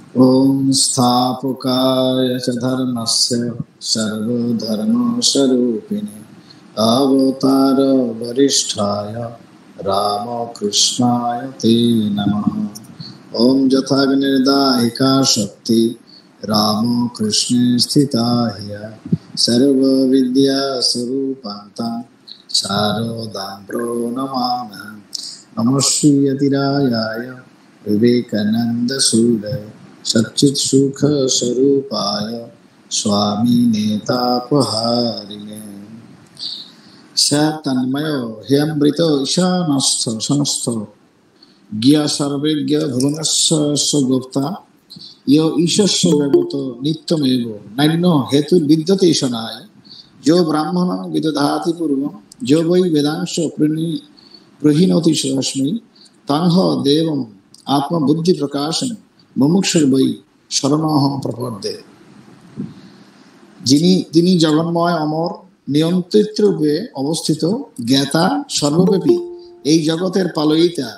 ॐ स्थापकाय च धर्मस्य सर्वधर्मस्वरूपिणे अवतार वरिष्ठाय रामकृष्णाय ते नमः। ॐ यथाग्निर्दाहिका शक्ति रामकृष्णे स्थिता ह्य सर्वविद्यास्वरूपान्तं शारदां प्रणमाम्यहम्। नमः श्रीयतिरायाय विवेकानन्दसूरय सच्चित् सुख स्वरूपाय स्वामी नेतापहारिणे स तन्मयो ह्यमृतो ईशानस्थ समस्त ज्ञ सर्वज्ञ भुवनस्य गुप्ता यो ईशस्य जगतो नित्यमेव नैनो हेतु विद्यते ईशनाय जो ब्राह्मणं विदधाति पूर्वं जो वै वेदांश प्रणीनोति अस्मै तंह देवम् आत्मबुद्धि प्रकाशन मुमुक्षुर वै शरणहं प्रपद्ये। যিনি জগন্ময় অমর নিয়ন্ত্রিত রূপে অবস্থিত জ্ঞাতা সর্বব্যাপী এই জগতের পালয়িতা,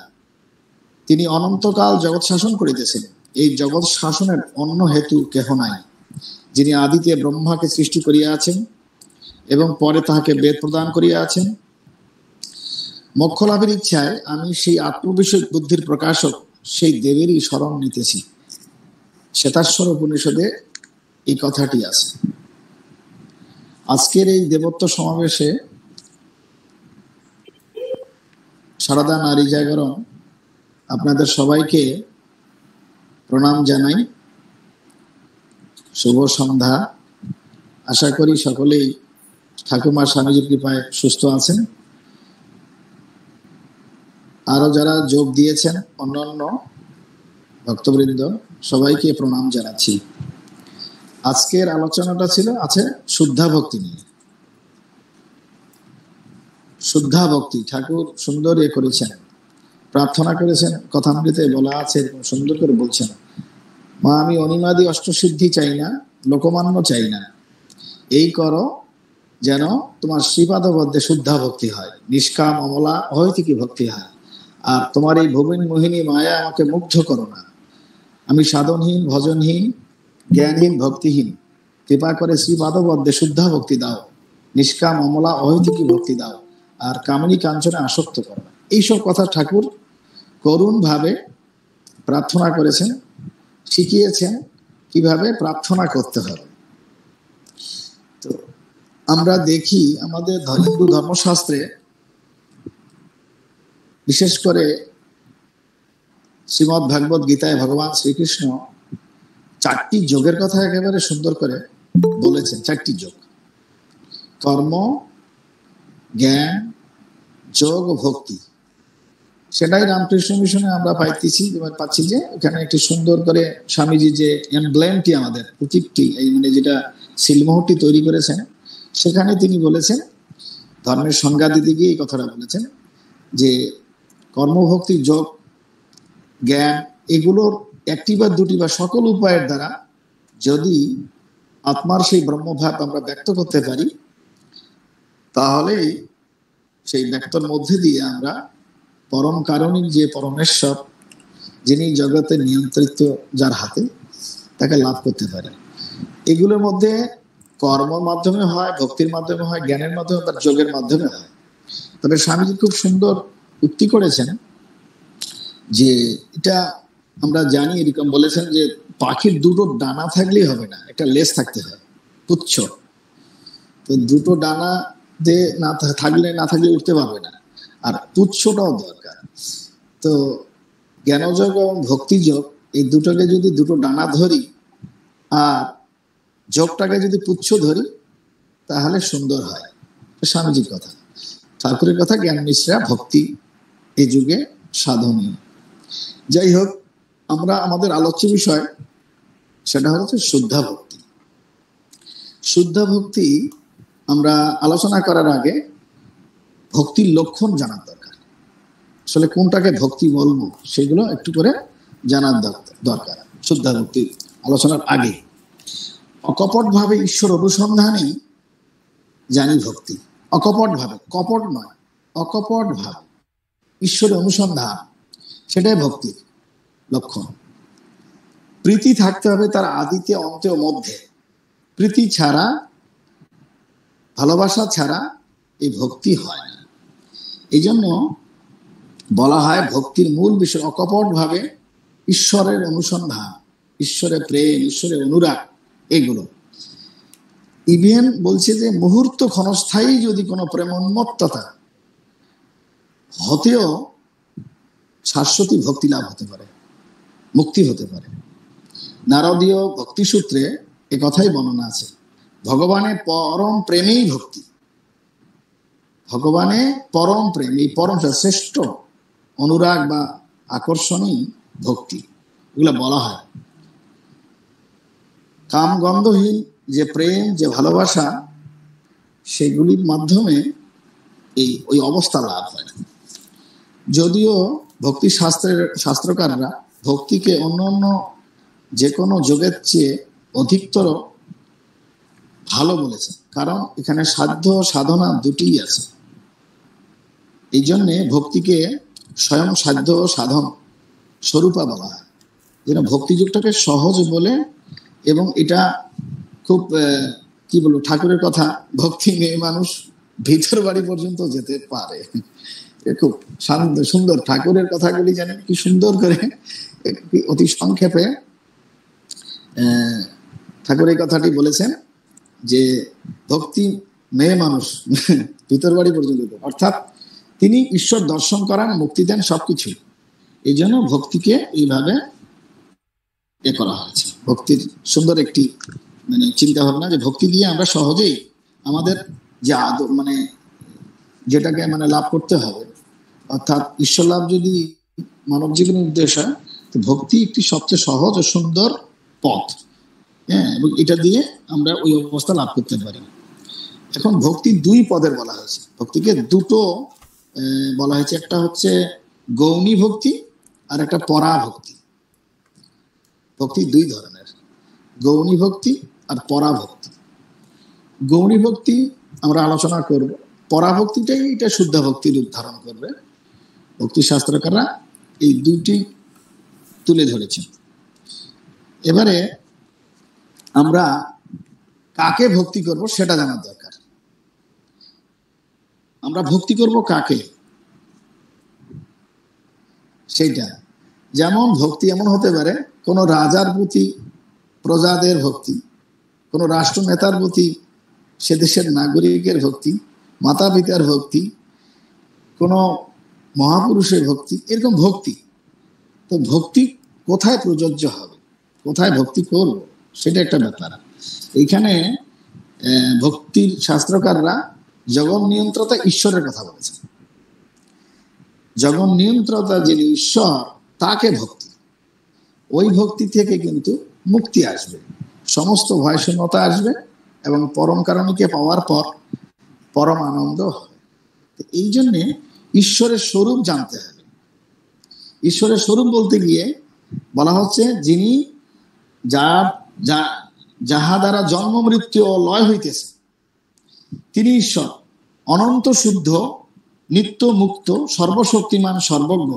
তিনি অনন্তকাল জগৎ শাসন করিতেছেন। এই জগৎ শাসনের অন্য হেতু কেহ নাই। যিনি আদিতে ব্রহ্মাকে সৃষ্টি করিয়াছেন এবং পরে তাহাকে বেদ প্রদান করিয়াছেন। মোক্ষ লাভের ইচ্ছায় আমি সেই আত্মবিষয়ক বুদ্ধির প্রকাশক সেই দেবেরই শরণ নিতেছি। শ্বেতাশ্বর উপনিষদে এই কথাটি আছে। আজকের এই দেবত্ব সমাবেশে সারদা নারী জাগরণ আপনাদের সবাইকে প্রণাম জানাই। শুভ সন্ধ্যা। আশা করি সকলেই ঠাকুমা স্বামীজির কৃপায় সুস্থ আছেন। আরো যারা যোগ দিয়েছেন অন্যান্য ভক্তবৃন্দ সবাইকে প্রণাম জানাচ্ছি। আজকের আলোচনাটা আছে শুদ্ধা ভক্তি নিয়ে। শুদ্ধা ভক্তি ঠাকুর সুন্দর করেছেন, প্রার্থনা করেছেন, কথামৃতে বলা আছে, সুন্দর করে বলছেন, মা আমি অনিমাদি অষ্টসিদ্ধি চাই না, লোকমান্য চাই না, এই করো যেন তোমার শ্রীপাদবদ্ধে শুদ্ধা ভক্তি হয়, নিষ্কাম অমলা অহৈতুকী ভক্তি হয়। আর তোমার এই ভুবন মোহিনী মায়া আমাকে মুগ্ধ করো না। আমি সাধনহীন, ভজনহীন, জ্ঞানহীন, ভক্তিহীন, কৃপা করে শ্রীপাদবদ্ধে শুদ্ধা ভক্তি দাও, নিষ্কাম অমলা অহৈতুকী ভক্তি দাও, আর কামনী কাঞ্চনে আসক্ত করো না। এইসব কথা ঠাকুর করুণ ভাবে প্রার্থনা করেছেন, শিখিয়েছেন কিভাবে প্রার্থনা করতে হবে। তো আমরা দেখি আমাদের হিন্দু ধর্মশাস্ত্রে বিশেষ করে শ্রীমদ্ ভাগবত গীতায় ভগবান শ্রীকৃষ্ণ চারটি যোগের কথা একেবারে সুন্দর করে বলেছেন। চারটি যোগ: কর্ম, জ্ঞান, যোগ, ভক্তি। সেটাই রামকৃষ্ণ মিশনে আমরা পাচ্ছি যে এখানে একটি সুন্দর করে স্বামীজি যে এমব্লেমটি, আমাদের প্রতীকটি, এই মানে যেটা সিলমোহরটি তৈরি করেছেন, সেখানে তিনি বলেছেন, ধর্মের সংজ্ঞা দিতে গিয়ে এই কথাটা বলেছেন যে কর্মভক্তি, যোগ, জ্ঞান, এগুলোর একটি বা দুটি বা সকল উপায়ের দ্বারা যদি আত্মার সেই ব্রহ্মভাব আমরা ব্যক্ত করতে পারি, তাহলে সেই ব্যক্তর মধ্যে দিয়ে আমরা পরম কারণিক যে পরমেশ্বর, যিনি জগতের নিয়ন্ত্রিত যার হাতে, তাকে লাভ করতে পারে। এগুলোর মধ্যে কর্মের মাধ্যমে হয়, ভক্তির মাধ্যমে হয়, জ্ঞানের মাধ্যমে বা যোগের মাধ্যমে হয়। তবে স্বামীজি খুব সুন্দর উক্তি করেছেন যে এটা আমরা জানি, এরকম বলেছেন যে পাখির দুটো ডানা থাকলেই হবে না, একটা লেজ থাকতে হয়, পুচ্ছ। তো দুটো ডানা দিয়ে না থাকলে উঠতে পারবে না, আর পুচ্ছটাও দরকার। তো জ্ঞানযোগ এবং ভক্তিযোগ, এই দুটোকে যদি দুটো ডানা ধরি আর যোগটাকে যদি পুচ্ছ ধরি, তাহলে সুন্দর হয়। স্বামীজির কথা, ঠাকুরের কথা, জ্ঞান মিশ্রা ভক্তি এই যুগে সাধনীয়। যাই হোক, আমরা আমাদের আলোচ্য বিষয় সেটা হচ্ছে শুদ্ধা ভক্তি। শুদ্ধা ভক্তি আমরা আলোচনা করার আগে ভক্তির লক্ষণ জানার দরকার। আসলে কোনটাকে ভক্তি বলবো সেগুলো একটু করে জানার দরকার শুদ্ধা ভক্তির আলোচনার আগে। অকপট ভাবে ঈশ্বর অনুসন্ধানেই জানি ভক্তি। অকপট ভাবে, কপট নয়, অকপট ভাবে ঈশ্বরের অনুসন্ধান, সেটাই ভক্তির লক্ষণ। প্রীতি থাকতে হবে তার আদিতে অন্তে ও মধ্যে। প্রীতি ছাড়া, ভালোবাসা ছাড়া এই ভক্তি হয় না। এই জন্য বলা হয় ভক্তির মূল বিষয় অকপট ভাবে ঈশ্বরের অনুসন্ধান, ঈশ্বরের প্রেম, ঈশ্বরের অনুরাগ, এগুলো। ইভেন বলছে যে মুহূর্ত ক্ষণস্থায়ী যদি কোনো প্রেমোন্মত্ততা হতেও শাশ্বতী ভক্তি লাভ হতে পারে, মুক্তি হতে পারে। নারদীয় ভক্তিসূত্রে এ কথাই বর্ণনা আছে, ভগবানের পরম প্রেমেই ভক্তি, ভগবানের পরম প্রেম, এই পরম শ্রেষ্ঠ অনুরাগ বা আকর্ষণই ভক্তি, এগুলো বলা হয়। কামগন্ধহীন যে প্রেম, যে ভালোবাসা, সেগুলির মাধ্যমে ওই অবস্থা লাভ হয়। যদিও ভক্তি শাস্ত্রকাররা ভক্তিকে অন্য অন্য যে কোনো যোগের চেয়ে অধিকতর ভালো বলেছে, কারণ এখানে সাধ্য সাধনা দুটিই আছে। এই জন্যে ভক্তিকে স্বয়ং সাধ্য ও সাধন স্বরূপা বলা হয়, যেন ভক্তিযুগটাকে সহজ বলে। এবং এটা খুব কি বলবো, ঠাকুরের কথা, ভক্তি মেয়ে মানুষ ভিতর বাড়ি পর্যন্ত যেতে পারে। খুব সুন্দর ঠাকুরের কথাগুলি জানেন কি সুন্দর করে অতি সংক্ষেপে ঠাকুর এই কথাটি বলেছেন যে ভক্তি মেয়ে মানুষ ভিতর বাড়ি পর্যন্ত, অর্থাৎ তিনি ঈশ্বর দর্শন করান, মুক্তি দেন, সবকিছু। এই জন্য ভক্তিকে এইভাবে করা হয়েছে। ভক্তির সুন্দর একটি চিন্তা ভাবনা, যে ভক্তি দিয়ে আমরা সহজেই আমাদের যে যেটাকে লাভ করতে হবে, অর্থাৎ ঈশ্বর লাভ যদি মানব জীবনের উদ্দেশ্য হয়, তো ভক্তি একটি সবচেয়ে সহজ ও সুন্দর পথ। হ্যাঁ, এবং এটা দিয়ে আমরা ওই অবস্থা লাভ করতে পারি। এখন ভক্তি দুই পদের বলা হয়েছে, ভক্তিকে দুটো বলা হয়েছে, একটা হচ্ছে গৌণী ভক্তি আর একটা পরাভক্তি। ভক্তি দুই ধরনের, গৌণী ভক্তি আর পরাভক্তি। গৌণী ভক্তি আমরা আলোচনা করব, পরাভক্তিটাই এটা শুদ্ধ ভক্তির উদ্ধারণ করবে। ভক্তি শাস্ত্রকাররা এই দুইটি তুলে ধরেছেন। এবারে আমরা কাকে ভক্তি করব সেটা জানার দরকার। আমরা ভক্তি করব কাকে, সেইটা। যেমন ভক্তি এমন হতে পারে কোন রাজার প্রতি প্রজাদের ভক্তি, কোন রাষ্ট্র নেতার প্রতি সে দেশের নাগরিকের ভক্তি, মাতা পিতার ভক্তি, কোন মহাপুরুষের ভক্তি, এরকম ভক্তি। তো ভক্তি কোথায় প্রযোজ্য হবে, কোথায় ভক্তি করব, সেটা একটা ব্যাপার। এইখানে ভক্তির শাস্ত্রকাররা জগৎ নিয়ন্ত্রতা ঈশ্বরের কথা বলেছেন। জগৎ নিয়ন্ত্রতা যিনি ঈশ্বর, তাকে ভক্তি, ওই ভক্তি থেকে কিন্তু মুক্তি আসবে, সমস্ত ভয় শূন্যতা আসবে এবং পরম কারণীকে পাওয়ার পর পরম আনন্দ হবে। এই জন্যে ঈশ্বরের স্বরূপ জানতে হবে। ঈশ্বরের স্বরূপ বলতে গিয়ে বলা হচ্ছে যিনি যাহা দ্বারা জন্ম মৃত্যু ও লয় হইতেছে, তিনি ঈশ্বর, অনন্ত শুদ্ধ, নিত্য মুক্ত, সর্বশক্তিমান, সর্বজ্ঞ,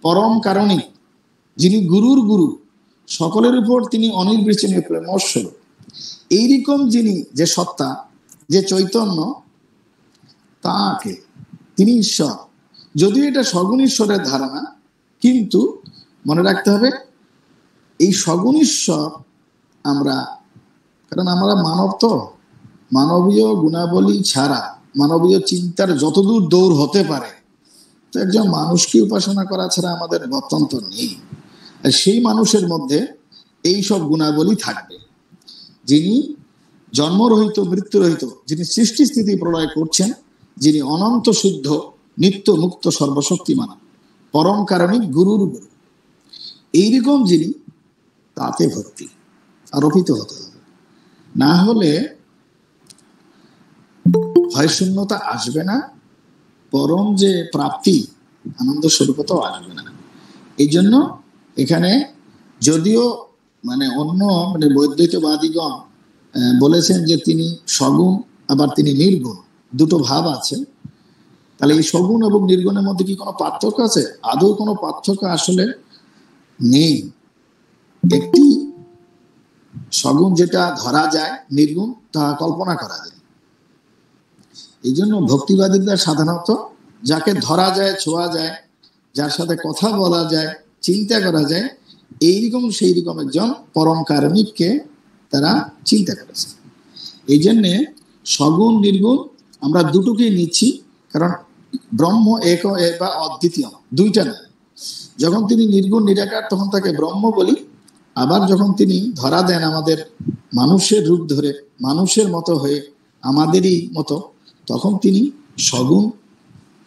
পরম কারণিক, যিনি গুরুর গুরু, সকলের উপর তিনি অনির্বচনীয় প্রেমস্বরূপ। এইরকম যিনি যে সত্তা, যে চৈতন্য, তাকে তিনি ঈশ্বর। যদিও এটা সগুণ ঈশ্বরের ধারণা, কিন্তু মনে রাখতে হবে এই সগুণ ঈশ্বর আমরা, কারণ আমরা মানব, তো মানবীয় গুণাবলী ছাড়া, মানবীয় চিন্তার যতদূর দৌড় হতে পারে, তো একজন মানুষকে উপাসনা করা ছাড়া আমাদের গত্যন্তর নেই। আর সেই মানুষের মধ্যে এই সব গুণাবলী থাকবে, যিনি জন্মরহিত, মৃত্যুরহিত, যিনি সৃষ্টি স্থিতি প্রলয় করছেন, যিনি অনন্ত শুদ্ধ, নিত্য মুক্ত, সর্বশক্তিমান, পরম কারণিক, গুরুর গুরু, এইরকম যিনি, তাতে ভক্তি আরোপিত হতে হবে। না হলে ভয় শূন্যতা আসবে না, পরম যে প্রাপ্তি, আনন্দ স্বরূপতাও আসবে না। এই জন্য এখানে যদিও অন্য বৈদ্যিকবাদীগণ বলেছেন যে তিনি সগুণ, আবার তিনি নির্গুণ, দুটো ভাব আছে। তাহলে এই সগুণ এবং নির্গুণের মধ্যে কি কোনো পার্থক্য আছে? আদৌ কোনো পার্থক্য আসলে নেই। একটি সগুণ যেটা ধরা যায়, নির্গুণ তা কল্পনা করা যায়। এই জন্য ভক্তিবাদীরা সাধারণত যাকে ধরা যায়, ছোঁয়া যায়, যার সাথে কথা বলা যায়, চিন্তা করা যায়, এইরকম সেই রকম একজন পরম কারণিককে তারা চিন্তা করেছে। এই জন্যে সগুণ নির্গুণ আমরা দুটোকেই নিচ্ছি, কারণ ব্রহ্ম এক বা অদ্বিতীয়, দুইটা না। যখন তিনি নির্গুণ নিরাকার তখন তাকে ব্রহ্ম বলি, আবার যখন তিনি ধরা দেন আমাদের মানুষের রূপ ধরে, মানুষের মতো হয়ে, আমাদেরই মতো, তখন তিনি সগুণ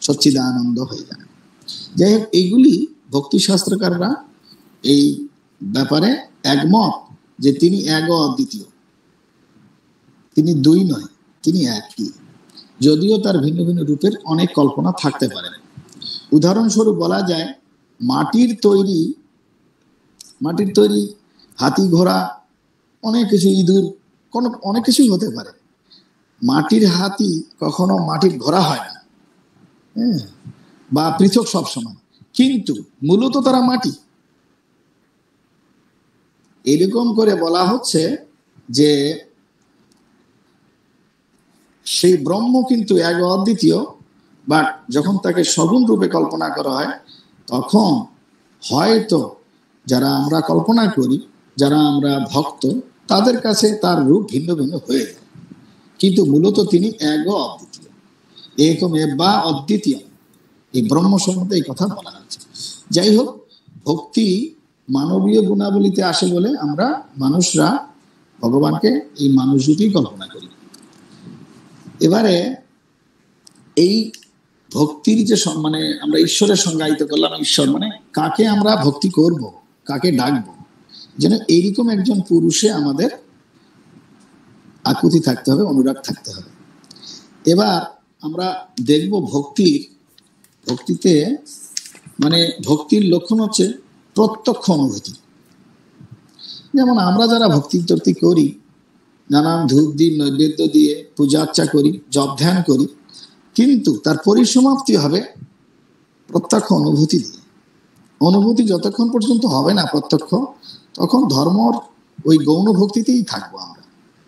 সচ্চিদানন্দ হয়ে যান। যাই হোক, এইগুলি ভক্তিশাস্ত্রকাররা এই ব্যাপারে একমত যে তিনি এক অদ্বিতীয়, তিনি দুই নয়, তিনি একই, যদিও তার ভিন্ন ভিন্ন রূপের অনেক কল্পনা থাকতে পারে। উদাহরণস্বরূপ বলা যায়, মাটির তৈরি হাতি, ঘোড়া, অনেক কিছু, ইঁদুর, অনেক কিছুই হতে পারে। মাটির হাতি কখনো মাটির ঘোড়া হয় না, বা পৃথক সব সময়, কিন্তু মূলত তারা মাটি। এরকম করে বলা হচ্ছে যে সেই ব্রহ্ম কিন্তু এক অদ্বিতীয়, বাট যখন তাকে সগুণ রূপে কল্পনা করা হয়, তখন হয়তো যারা আমরা কল্পনা করি, যারা আমরা ভক্ত, তাদের কাছে তার রূপ ভিন্ন ভিন্ন হয়ে যায়, কিন্তু মূলত তিনি এক অদ্বিতীয়, একম বা অদ্বিতীয়। এই ব্রহ্ম সম্বন্ধে এই কথা বলা হচ্ছে। যাই হোক, ভক্তি মানবীয় গুণাবলীতে আসে বলে আমরা মানুষরা ভগবানকে এই মানুষরূপেই কল্পনা করি। এবারে এই ভক্তির যে মানে আমরা ঈশ্বরের সংজ্ঞায়িত করলাম, ঈশ্বর মানে কাকে আমরা ভক্তি করব, কাকে ডাকবো, যেন এইরকম একজন পুরুষে আমাদের আকুতি থাকতে হবে, অনুরাগ থাকতে হবে। এবার আমরা দেখব ভক্তিতে মানে ভক্তির লক্ষণ হচ্ছে প্রত্যক্ষ অনুভূতি। যেমন আমরা যারা ভক্তি করি, নানান ধূপ দ্বীপ নৈবেদ্য দিয়ে পূজা অর্চা করি, জপ ধ্যান করি, কিন্তু তার পরিসমাপ্তি হবে প্রত্যক্ষ অনুভূতি দিয়ে। অনুভূতি যতক্ষণ পর্যন্ত হবে না প্রত্যক্ষ, তখন ধর্মর ওই গৌণ ভক্তিতেই থাকবো আমরা,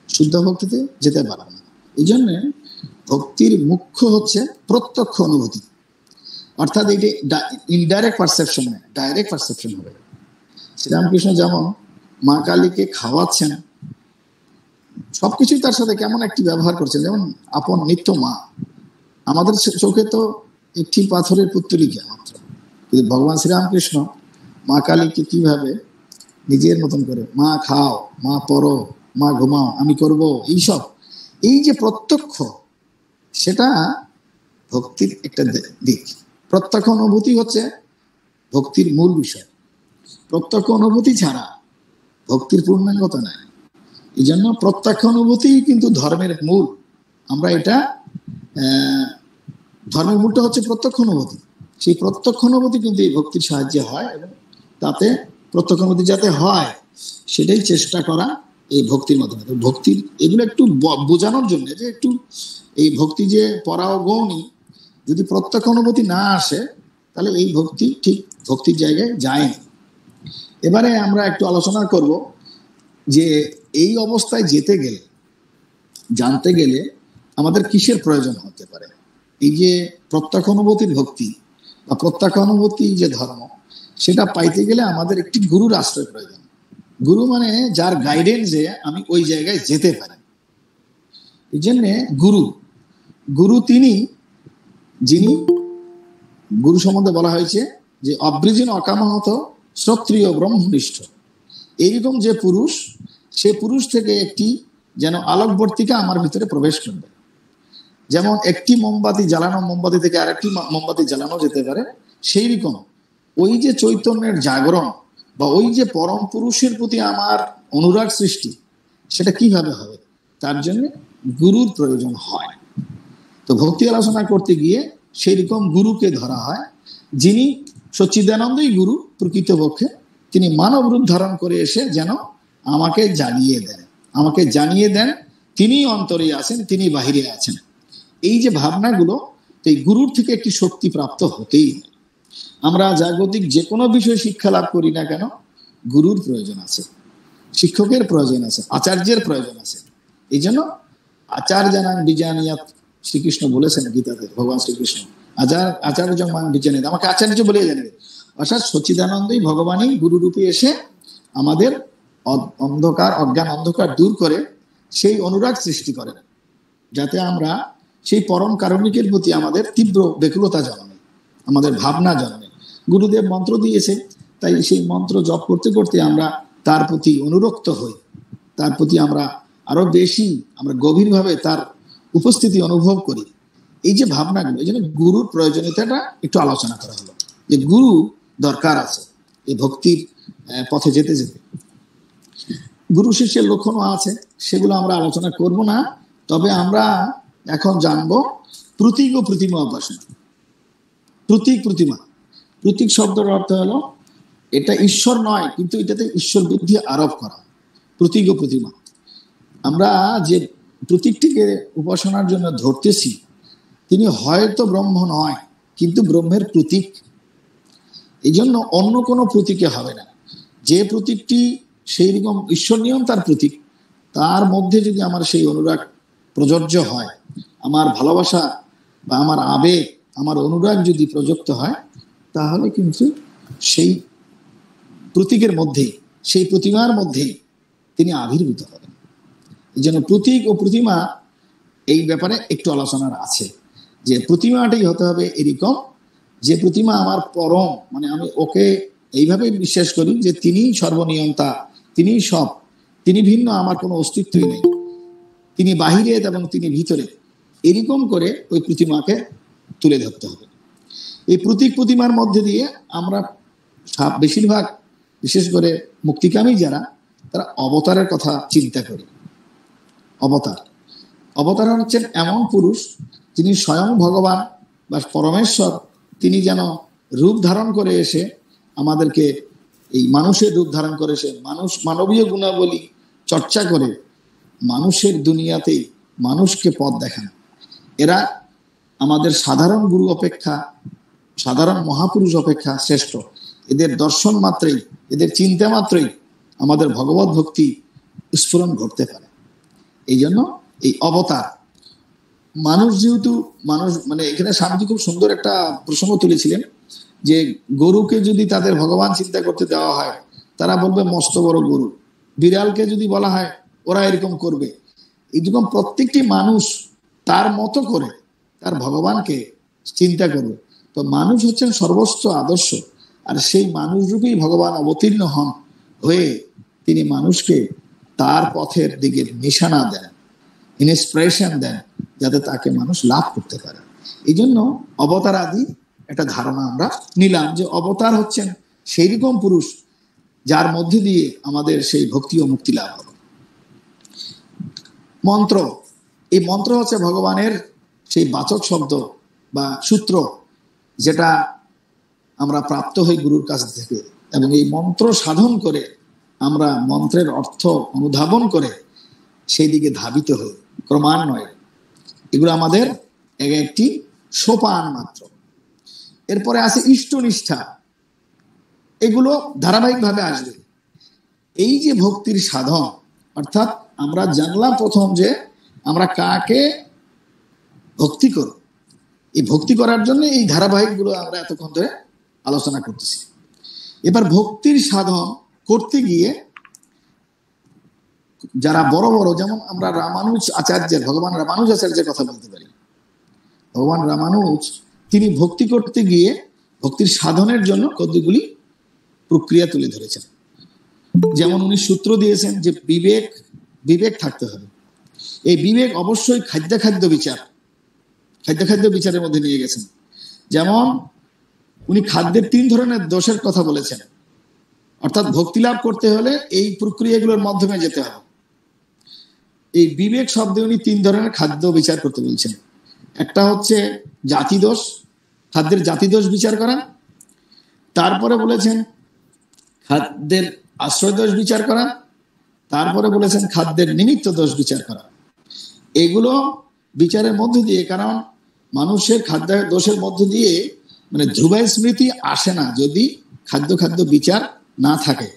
শুদ্ধ ভক্তিতে যেতে পারবো না। এই জন্যে ভক্তির মুখ্য হচ্ছে প্রত্যক্ষ অনুভূতি, অর্থাৎ এটি ইনডাইরেক্ট পারসেপশন নয়, ডাইরেক্ট পারসেপশন হবে। শ্রীরামকৃষ্ণ যেমন মা কালীকে খাওয়াচ্ছেন, সবকিছুই তার সাথে কেমন একটি ব্যবহার করছেন, যেমন আপন নিত্য মা। আমাদের চোখে তো একটি পাথরের পুত্তলিকা মাত্র, কিন্তু ভগবান শ্রীরামকৃষ্ণ মা কালীকে কিভাবে নিজের মতন করে, মা খাও, মা পড়ো, মা ঘুমাও, আমি করব, এইসব, এই যে প্রত্যক্ষ, সেটা ভক্তির একটা দিক। প্রত্যক্ষ অনুভূতি হচ্ছে ভক্তির মূল বিষয়। প্রত্যক্ষ অনুভূতি ছাড়া ভক্তির পূর্ণাঙ্গতা নাই। এই জন্য প্রত্যক্ষ অনুভূতি কিন্তু ধর্মের মূল। আমরা এটা ধর্মের মূলটা হচ্ছে প্রত্যক্ষ অনুভূতি। সেই প্রত্যক্ষ অনুভূতি কিন্তু এই ভক্তির সাহায্যে হয়, এবং তাতে প্রত্যক্ষ অনুভূতি যাতে হয় সেটাই চেষ্টা করা এই ভক্তির মাধ্যমে। ভক্তির এগুলো একটু বোঝানোর জন্য যে একটু এই ভক্তি যে পরা ও গৌণী, যদি প্রত্যক্ষ অনুভূতি না আসে তাহলে এই ভক্তি ঠিক ভক্তির জায়গায় যায়নি। এবারে আমরা একটু আলোচনা করব যে এই অবস্থায় যেতে গেলে, জানতে গেলে আমাদের কিসের প্রয়োজন হতে পারে। এই যে প্রত্যক্ষ অনুভূতির ভক্তি বা প্রত্যক্ষ অনুভূতি যে ধর্ম, সেটা পাইতে গেলে আমাদের একটি গুরুর আশ্রয় প্রয়োজন। গুরু মানে যার গাইডেন্সে আমি ওই জায়গায় যেতে পারি। এই জন্যে গুরু তিনি, যিনি, গুরু সম্বন্ধে বলা হয়েছে যে অবৃজিন অকামাহত শ্রোত্রিয় ব্রহ্মনিষ্ঠ। এইরকম যে পুরুষ, সে পুরুষ থেকে একটি যেন আলোকবর্তিকা আমার ভিতরে প্রবেশ করবে। যেমন একটি মোমবাতি জ্বালানো মোমবাতি থেকে আরেকটি মোমবাতি জ্বালানো যেতে পারে, সেই রকম ওই যে চৈতন্যের জাগরণ বা ওই যে পরম পুরুষের প্রতি আমার অনুরাগ সৃষ্টি, সেটা কিভাবে হবে, তার জন্য গুরুর প্রয়োজন হয়। তো ভক্তি আলোচনা করতে গিয়ে সেই রকম গুরুকে ধরা হয়, যিনি সচ্চিদানন্দই গুরু প্রকৃতপক্ষে। তিনি মানব রূপ ধারণ করে এসে যেন আমাকে জানিয়ে দেন তিনি অন্তরে আছেন, তিনি বাহিরে আছেন। এই যে ভাবনাগুলো, এই গুরুর থেকে একটি শক্তি প্রাপ্ত হতেই হয়। আমরা জাগতিক যে কোনো বিষয়ে শিক্ষা লাভ করি না কেন, গুরুর প্রয়োজন আছে। শিক্ষকের প্রয়োজন আছে, আচার্যের প্রয়োজন আছে। এই জন্য আচার্যানাং বিজানিয়াত শ্রীকৃষ্ণ বলেছেন গীতাতে, ভগবান শ্রীকৃষ্ণ আচার্য মান বিজানিয়াত, আমাকে আচার্য বলে জানবে। অর্থাৎ সচ্চিদানন্দই ভগবানই গুরুরূপে এসে আমাদের অন্ধকার, অজ্ঞান অন্ধকার দূর করে সেই অনুরাগ সৃষ্টি করেন, যাতে আমরা সেই পরম কারণিকের প্রতি আমাদের তীব্র ব্যাকুলতা জন্মে, আমাদের ভাবনা জন্মে। গুরুদেব মন্ত্র দিয়েছে, তাই সেই মন্ত্র জপ করতে করতে আমরা তার প্রতি অনুরক্ত হই, তার প্রতি আমরা আরো বেশি, আমরা গভীরভাবে তার উপস্থিতি অনুভব করি। এই যে ভাবনাগুলো, এই জন্য গুরুর প্রয়োজনীয়তাটা একটু আলোচনা করা হলো, যে গুরু দরকার আছে এই ভক্তির পথে যেতে যেতে। গুরু শিষ্যের লক্ষণও আছে, সেগুলো আমরা আলোচনা করব না। তবে আমরা এখন জানবো প্রতীক ও প্রতিমা উপাসনা। প্রতীক, প্রতিমা, প্রতীক শব্দের অর্থ হলো এটা ঈশ্বর নয়, কিন্তু এটাতে ঈশ্বর বুদ্ধি আরোপ করা। প্রতীক ও প্রতিমা, আমরা যে প্রতীকটিকে উপাসনার জন্য ধরতেছি, তিনি হয়তো ব্রহ্ম নয়, কিন্তু ব্রহ্মের প্রতীক। এই জন্য অন্য কোনো প্রতীকে হবে না। যে প্রতীকটি সেই রকম ঈশ্বর নিয়ম তার প্রতীক, তার মধ্যে যদি আমার সেই অনুরাগ প্রযোজ্য হয়, আমার ভালোবাসা বা আমার আবেগ, আমার অনুরাগ যদি প্রযুক্ত হয়, তাহলে কিন্তু সেই প্রতীকের মধ্যেই, সেই প্রতিমার মধ্যেই তিনি আবির্ভূত হবেন। এই জন্য প্রতীক ও প্রতিমা এই ব্যাপারে একটু আলোচনার আছে, যে প্রতিমাটাই হতে হবে এরকম যে প্রতিমা আমার পরম, মানে আমি ওকে এইভাবে বিশ্বাস করি যে তিনি সর্বনিয়ন্তা, তিনি সব, তিনি ভিন্ন, আমার কোনো অস্তিত্বই নেই, তিনি বাহিরে এবং তিনি ভিতরে, এরকম করে ওই প্রতিমাকে তুলে ধরতে হবে। এই প্রতীক প্রতিমার মধ্যে দিয়ে আমরা বেশিরভাগ, বিশেষ করে মুক্তিকামী যারা, তারা অবতারের কথা চিন্তা করি। অবতার হচ্ছেন এমন পুরুষ যিনি স্বয়ং ভগবান বা পরমেশ্বর, তিনি যেন রূপ ধারণ করে এসে আমাদেরকে, এই মানুষের রূপ ধারণ করে এসে মানবীয় গুণাবলী চর্চা করে মানুষের দুনিয়াতেই মানুষকে পথ দেখান। এরা আমাদের সাধারণ গুরু অপেক্ষা, সাধারণ মহাপুরুষ অপেক্ষা শ্রেষ্ঠ। এদের দর্শন মাত্রই, এদের চিন্তা মাত্রই আমাদের ভগবত ভক্তি স্ফুরণ ঘটতে পারে। এই জন্য এই অবতার মানুষ, যেহেতু মানুষ, মানে এখানে স্বামীজি খুব সুন্দর একটা প্রসঙ্গ তুলেছিলেন, যে গরুকে যদি তাদের ভগবান চিন্তা করতে দেওয়া হয়, তারা বলবে মস্ত বড় গরু। বিড়ালকে যদি বলা হয়, ওরা এরকম করবে। এরকম প্রত্যেকটি মানুষ তার মতো করে তার ভগবানকে চিন্তা করবে। তো মানুষ হচ্ছেন সর্বোচ্চ আদর্শ, আর সেই মানুষ রূপেই ভগবান অবতীর্ণ হন হয়ে তিনি মানুষকে তার পথের দিকে নিশানা দেন, ইন্সপিরেশন দেন, যাতে তাকে মানুষ লাভ করতে পারে। এই জন্য অবতার আদি একটা ধারণা আমরা নিলাম, যে অবতার হচ্ছেন সেই রকম পুরুষ যার মধ্যে দিয়ে আমাদের সেই ভক্তি ও মুক্তি লাভ হবে। মন্ত্র, এই মন্ত্র হচ্ছে ভগবানের সেই বাচক শব্দ বা সূত্র, যেটা আমরা প্রাপ্ত হই গুরুর কাছ থেকে, এবং এই মন্ত্র সাধন করে আমরা মন্ত্রের অর্থ অনুধাবন করে সেই দিকে ধাবিত হই ক্রমান্বয়ে। এগুলো আমাদের একটি সোপান মাত্র। এরপরে আছে ইষ্টনিষ্ঠা, এগুলো ধারাবাহিকভাবে আসবে। এই যে ভক্তির সাধন, অর্থাৎ আমরা জানলাম প্রথম যে আমরা কাকে ভক্তি করব, এই ভক্তি করার জন্য এই ধারাবাহিকগুলো আমরা এতক্ষণ ধরে আলোচনা করতেছি। এবার ভক্তির সাধন করতে গিয়ে যারা বড় বড়, যেমন আমরা রামানুজ আচার্যের, ভগবান রামানুজ আচার্যের কথা বলতে পারি। ভগবান রামানুজ তিনি ভক্তি করতে গিয়ে ভক্তির সাধনের জন্য কতগুলি প্রক্রিয়া তুলে ধরেছেন। যেমন উনি সূত্র দিয়েছেন যে বিবেক থাকতে হবে। এই বিবেক অবশ্যই খাদ্য বিচারের মধ্যে নিয়ে গেছেন। যেমন উনি খাদ্যের 3 ধরনের দোষের কথা বলেছেন, অর্থাৎ ভক্তি লাভ করতে হলে এই প্রক্রিয়াগুলোর মাধ্যমে যেতে হবে। এই বিবেক শব্দে উনি 3 ধরনের খাদ্য বিচার করতে বলছেন। একটা হচ্ছে জাতি দোষ, খাদ্যের জাতি দোষ বিচার করা। তারপরে বলেছেন খাদ্যের আশ্রয় দোষ বিচার করা। তারপরে বলেছেন খাদ্যের নিমিত্ত দোষ বিচার করা। এগুলো বিচারের মধ্যে দিয়ে, কারণ মানুষের খাদ্য দোষের মধ্যে দিয়ে মানে ধ্রুবায় স্মৃতি আসে না যদি খাদ্য বিচার না থাকে।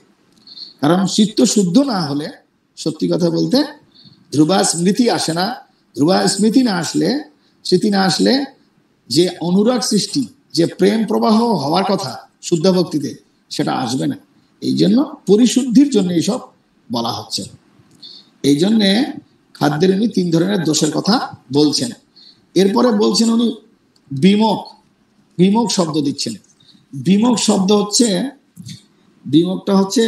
কারণ চিত্ত শুদ্ধ না হলে সত্যি কথা বলতে ধ্রুবা স্মৃতি আসে না। ধ্রুবা স্মৃতি না আসলে, স্মৃতি না আসলে যে অনুরাগ সৃষ্টি, যে প্রেম প্রবাহ হওয়ার কথা শুদ্ধ ভক্তিতে, সেটা আসবে না। এই জন্য পরিশুদ্ধির জন্য এইসব বলা হচ্ছে। এই জন্যে খাদ্যের উনি 3 ধরনের দোষের কথা বলছেন। এরপরে বলছেন উনি বিমুখ, বিমুখ শব্দ দিচ্ছেন। বিমুখ শব্দ হচ্ছে, বিমুখটা হচ্ছে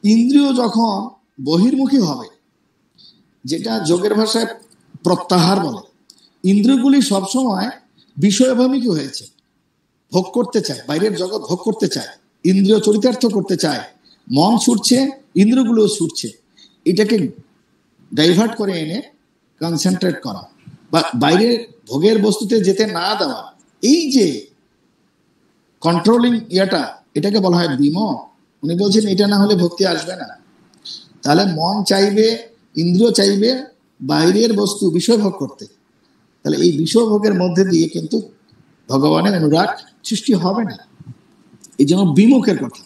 ইন্দ্রিয় যখন বহির্মুখী হবে, যেটা যোগের ভাষায় প্রত্যাহার বলে। ইন্দ্রিয়গুলি সবসময় বিষয়ভূমিকী হয়েছে, ভোগ করতে চায়, বাইরের জগৎ ভোগ করতে চায়, ইন্দ্রিয় চরিতার্থ করতে চায়। মন ছুটছে, ইন্দ্রিয়গুলো ছুটছে। এটাকে ডাইভার্ট করে এনে কনসেন্ট্রেট করা বা বাইরের ভোগের বস্তুতে যেতে না দেওয়া, এই যে কন্ট্রোলিং ইয়াটা, এটাকে বলা হয় বিমুখ। উনি বলছেন এটা না হলে ভক্তি আসবে না। তাহলে মন চাইবে, ইন্দ্রিয় চাইবে বাইরের বস্তু বিষয় ভোগ করতে, তাহলে এই বিষয় ভোগের মধ্যে দিয়ে কিন্তু ভগবানের অনুরাগ সৃষ্টি হবে না। এই জন্য বিমুখের কথা।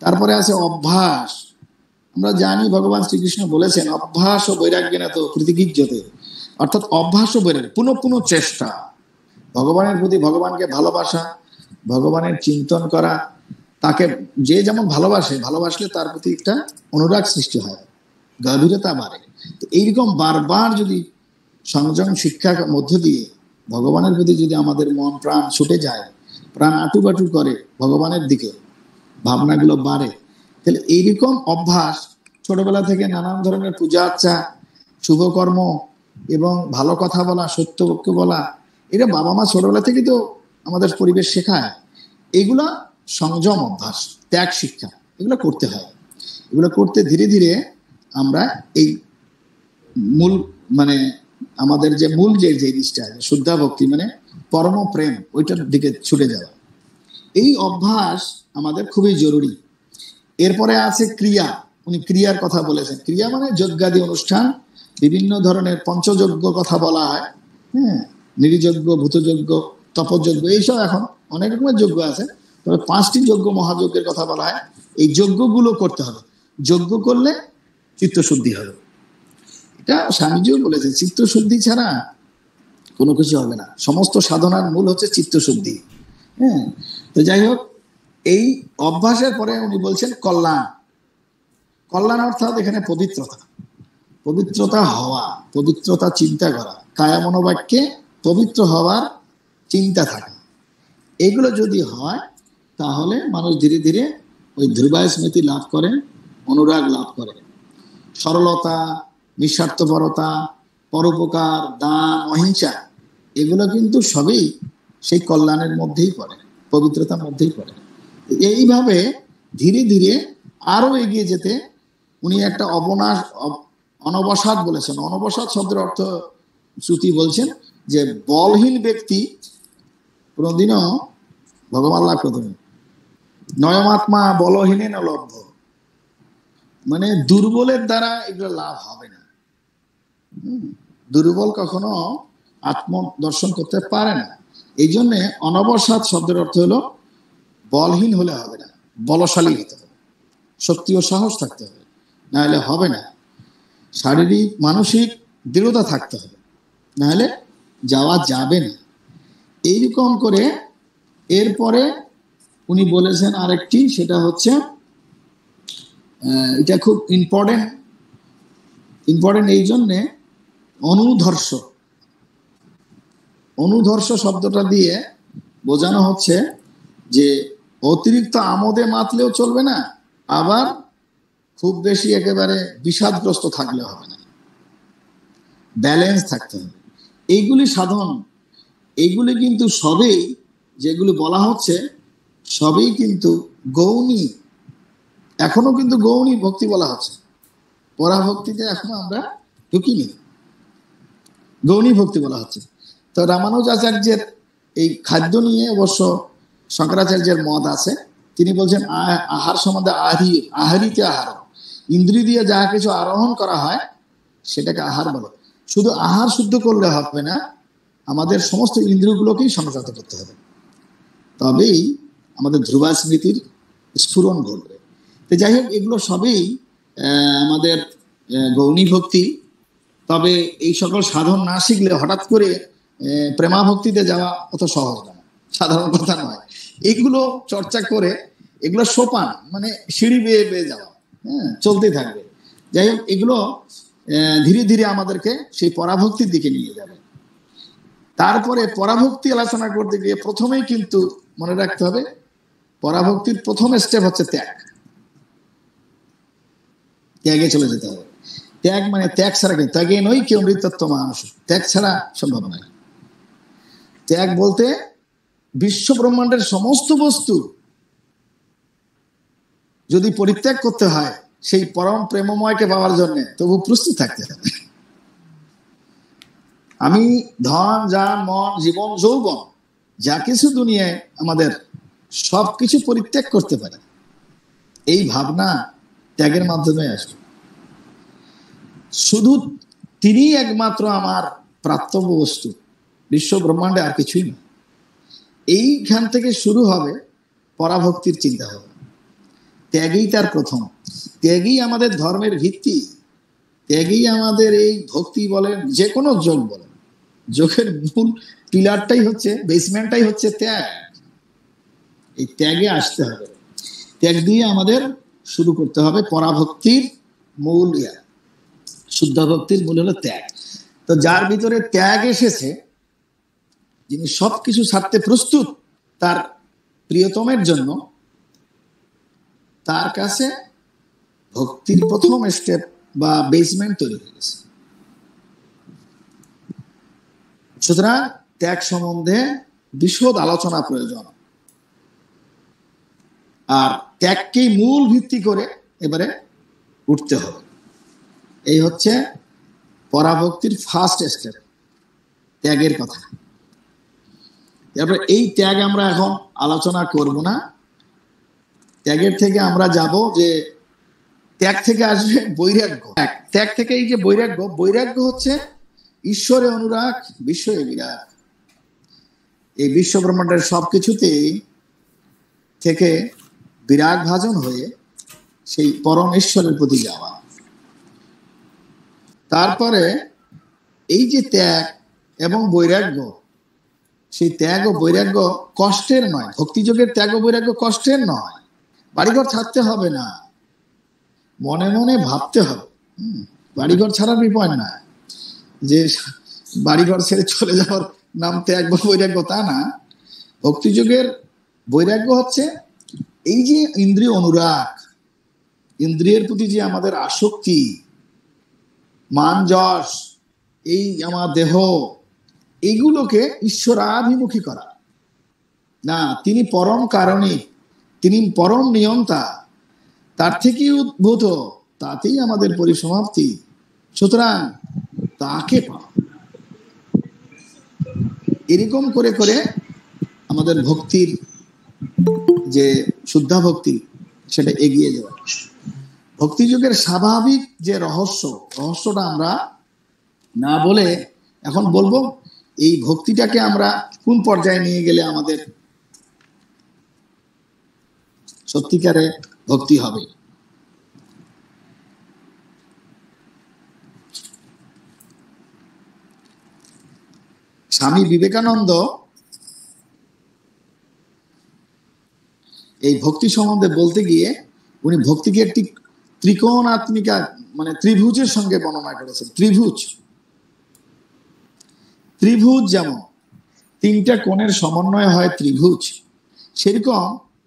তারপরে আছে অভ্যাস। আমরা জানি ভগবান শ্রীকৃষ্ণ বলেছেন অভ্যাস ও বৈরাগ্য না তো কৃতিকিজ্জতে, অর্থাৎ অভ্যাস ও বৈরাগ্য, পুনঃ পুনঃ চেষ্টা, ভগবানের প্রতি ভগবানকে ভালোবাসা, ভগবানের চিন্তন করা, তাকে যে যেমন ভালোবাসে, ভালোবাসলে তার প্রতি একটা অনুরাগ সৃষ্টি হয়, গভীরতা বাড়ে। তো এইরকম বারবার যদি সংযম শিক্ষার মধ্য দিয়ে ভগবানের প্রতি যদি আমাদের মন প্রাণ ছুটে যায়, প্রাণ আটুপাটু করে ভগবানের দিকে, ভাবনাগুলো বাড়ে, তাহলে এইরকম অভ্যাস ছোটবেলা থেকে নানান ধরনের পূজা আর্চা, শুভকর্ম এবং ভালো কথা বলা, সত্য বাক্য বলা, এটা বাবা মা ছোটবেলা থেকে তো আমাদের পরিবেশ শেখায়। এগুলা সংযম অভ্যাস, ত্যাগ শিক্ষা, এগুলো করতে হয়। এগুলো করতে ধীরে ধীরে আমরা এই মূল মানে আমাদের যে মূল যে জিনিসটা শুদ্ধা ভক্তি মানে পরম প্রেম, ওইটার দিকে ছুটে যাওয়া, এই অভ্যাস আমাদের খুবই জরুরি। এরপরে আছে ক্রিয়া। উনি ক্রিয়ার কথা বলেছেন। ক্রিয়া মানে যজ্ঞাদি অনুষ্ঠান, বিভিন্ন ধরনের পঞ্চযজ্ঞ কথা বলা হয়, হ্যাঁ, নির্যজ্ঞ, ভূতযজ্ঞ, তপযজ্ঞ, এইসব এখন অনেক রকমের যজ্ঞ আছে। তবে 5টি যজ্ঞ মহাযজ্ঞের কথা বলা হয়। এই যজ্ঞগুলো করতে হবে। যজ্ঞ করলে চিত্তশুদ্ধি হবে। এটা স্বামীজিও বলেছে, চিত্তশুদ্ধি ছাড়া কোনো কিছু হবে না। সমস্ত সাধনার মূল হচ্ছে চিত্তশুদ্ধি। হ্যাঁ, তো যাই হোক, এই অভ্যাসের পরে উনি বলছেন কল্যাণ। কল্যাণ অর্থাৎ এখানে পবিত্রতা, পবিত্রতা হওয়া, পবিত্রতা চিন্তা করা, কায়া মনোবাক্যে পবিত্র হওয়ার চিন্তা থাকা। এগুলো যদি হয় তাহলে মানুষ ধীরে ধীরে ওই ধ্রুবায় স্মৃতি লাভ করে, অনুরাগ লাভ করে। সরলতা, নিঃস্বার্থপরতা, পরোপকার, দান, অহিংসা, এগুলো কিন্তু সবই সেই কল্যাণের মধ্যেই পড়ে, পবিত্রতার মধ্যেই পড়ে। এইভাবে ধীরে ধীরে আরো এগিয়ে যেতে উনি একটা অনবসাদ বলেছেন। অনবসাদ শব্দের অর্থ শ্রুতি বলছেন যে বলহীন ব্যক্তি কোনোদিনও ভগবান লাভ করতে পারে। নয়মাত্মা বলহীনে ন লব্ধ, মানে দুর্বলের দ্বারা এগুলো লাভ হবে না। দুর্বল কখনো আত্মদর্শন করতে পারে না। এই জন্যে অনবসাদ শব্দের অর্থ হলো বলহীন হলে হবে না, বলশালী হতে হবে, শক্তি ও সাহস থাকতে হবে, নাহলে হবে না। শারীরিক মানসিক দৃঢ়তা থাকতে হবে, নাহলে যাওয়া যাবে না। এইরকম করে এরপরে উনি বলেছেন আরেকটি, সেটা হচ্ছে এটা খুব ইম্পর্টেন্ট এই জন্যে, অনুধর্ষ। অনুধর্ষ শব্দটা দিয়ে বোঝানো হচ্ছে যে অতিরিক্ত আমোদে মাতলেও চলবে না, আবার খুব বেশি একেবারে বিষাদগ্রস্ত থাকলেও হবে না, ব্যালেন্স থাকতে হবে। এইগুলি সাধন, এইগুলি কিন্তু সবই যেগুলি বলা হচ্ছে সবই কিন্তু গৌণী। এখনো কিন্তু গৌণী ভক্তি বলা হচ্ছে, পরাভক্তিতে এখনো আমরা ঢুকিনি, গৌণী ভক্তি বলা হচ্ছে। তো রামানুজাচার্যের এই খাদ্য নিয়ে অবশ্য শঙ্করাচার্যের মত আছে। তিনি বলছেন আহার সম্বন্ধে আহারিতে আহার, ইন্দ্রিয় দিয়ে যা কিছু আরোহণ করা হয় সেটাকে আহার বলে। শুধু আহার শুদ্ধ করলে হবে না, আমাদের সমস্ত ইন্দ্রিয়গুলোকেই সংযত করতে হবে, তবেই আমাদের ধ্রুবা স্মৃতির স্ফুরণ ঘটবে। তো যাই হোক, এগুলো সবই আমাদের গৌণী ভক্তি। তবে এই সকল সাধন না শিখলে হঠাৎ করে প্রেমা ভক্তিতে যাওয়া অত সহজ না, সাধারণ কথা নয়। এইগুলো চর্চা করে, এগুলো সোপান, মানে সিঁড়ি বেয়ে বেয়ে যাওয়া, হ্যাঁ, চলতে থাকবে। যাই হোক, এগুলো ধীরে ধীরে আমাদেরকে সেই পরাভক্তির দিকে নিয়ে যাবে। তারপরে পরাভক্তি আলোচনা করতে গিয়ে প্রথমেই কিন্তু মনে রাখতে হবে, পরাভক্তির প্রথম স্টেপ হচ্ছে ত্যাগ। ত্যাগে চলে যেতে হবে। ত্যাগ মানে ত্যাগ ছাড়া, কিন্তু ত্যাগে নই কেউ মৃত্যত্ব মানুষ, ত্যাগ ছাড়া সম্ভব নয়। ত্যাগ বলতে বিশ্ব ব্রহ্মাণ্ডের সমস্ত বস্তু যদি পরিত্যাগ করতে হয় সেই পরম প্রেমময়কে পাওয়ার জন্য, তবু প্রস্তুত থাকতে হবে। আমি ধন, যান, মন, জীবন, যৌবন, যা কিছু দুনিয়ায় আমাদের, সবকিছু পরিত্যাগ করতে পারে, এই ভাবনা ত্যাগের মাধ্যমে আসবে। শুধু তিনি একমাত্র আমার প্রাপ্তব্য বস্তু, বিশ্ব ব্রহ্মাণ্ডে আর কিছুই না। এইখান থেকে শুরু হবে পরাভক্তির চিন্তা ভাবনা। ত্যাগই তার প্রথম। ত্যাগই আমাদের ধর্মের ভিত্তি। ত্যাগই আমাদের এই ভক্তি বলেন, যে কোনো যোগ বলেন, যোগের মূল পিলারটাই হচ্ছে, বেসমেন্টটাই হচ্ছে ত্যাগ। এই ত্যাগে আসতে হবে। ত্যাগ দিয়ে আমাদের শুরু করতে হবে পরাভক্তির মূল। শুদ্ধ ভক্তির মূল হলো ত্যাগ। তো যার ভিতরে ত্যাগ এসেছে, যিনি সবকিছু ছাড়তে প্রস্তুত তার প্রিয়তমের জন্য, তার কাছে ভক্তির প্রথম স্টেপ বা বেসমেন্ট তৈরি হয়ে গেছে। সুতরাং ত্যাগ সম্বন্ধে বিশদ আলোচনা প্রয়োজন। আর ত্যাগকেই মূল ভিত্তি করে এবারে উঠতে হবে। এই হচ্ছে পরাভক্তির ফার্স্ট স্টেপ, ত্যাগের কথা। তারপরে এই ত্যাগ আমরা এখন আলোচনা করব না। ত্যাগের থেকে আমরা যাব যে ত্যাগ থেকে আসবে বৈরাগ্য। ত্যাগ থেকে এই যে বৈরাগ্য, বৈরাগ্য হচ্ছে ঈশ্বরে অনুরাগ, বিশ্বয়ে বিরাগ। এই বিশ্ব ব্রহ্মাণ্ডের সবকিছুতেই থেকে বিরাগ ভাজন হয়ে সেই পরম ঈশ্বরের প্রতি যাওয়া। তারপরে এই যে ত্যাগ এবং বৈরাগ্য, সেই ত্যাগ ও বৈরাগ্য কষ্টের নয়। ভক্তিযোগের ত্যাগ ও বৈরাগ্য কষ্টের নয়। বাড়িঘর ছাড়তে হবে না, মনে মনে ভাবতে হবে। বাড়িঘর ছাড়ার বিপদ না, যে বাড়িঘর ছেড়ে চলে যাওয়ার নাম ত্যাগ বা বৈরাগ্য, তা না। ভক্তিযোগের বৈরাগ্য হচ্ছে এই যে ইন্দ্রিয় অনুরাগ, ইন্দ্রিয়ের প্রতি যে আমাদের আসক্তি, মান যশ, এই আমার দেহ, এইগুলোকে ঈশ্বরাভিমুখী করা। না, তিনি পরম কারণিক, তিনি পরম নিয়ন্তা, তার থেকেই উদ্ভূত, তাতেই আমাদের পরিসমাপ্তি। সুতরাং তাকে পাওয়া। এরকম করে করে আমাদের ভক্তির যে শুদ্ধা ভক্তি, সেটা এগিয়ে যাওয়া। ভক্তিযুগের স্বাভাবিক যে রহস্যটা আমরা না বলে এখন বলবো, এই ভক্তিটাকে আমরা কোন পর্যায়ে নিয়ে গেলে আমাদের সত্যিকারে ভক্তি হবে। স্বামী বিবেকানন্দ এই ভক্তি সম্বন্ধে বলতে গিয়ে উনি ভক্তিকে একটি ত্রিকোণাত্মিকা, মানে ত্রিভুজের সঙ্গে বর্ণনা করেছেন। ত্রিভুজ যেমন তিনটা কোণের সমন্বয় হয় ত্রিভুজ, সেরকম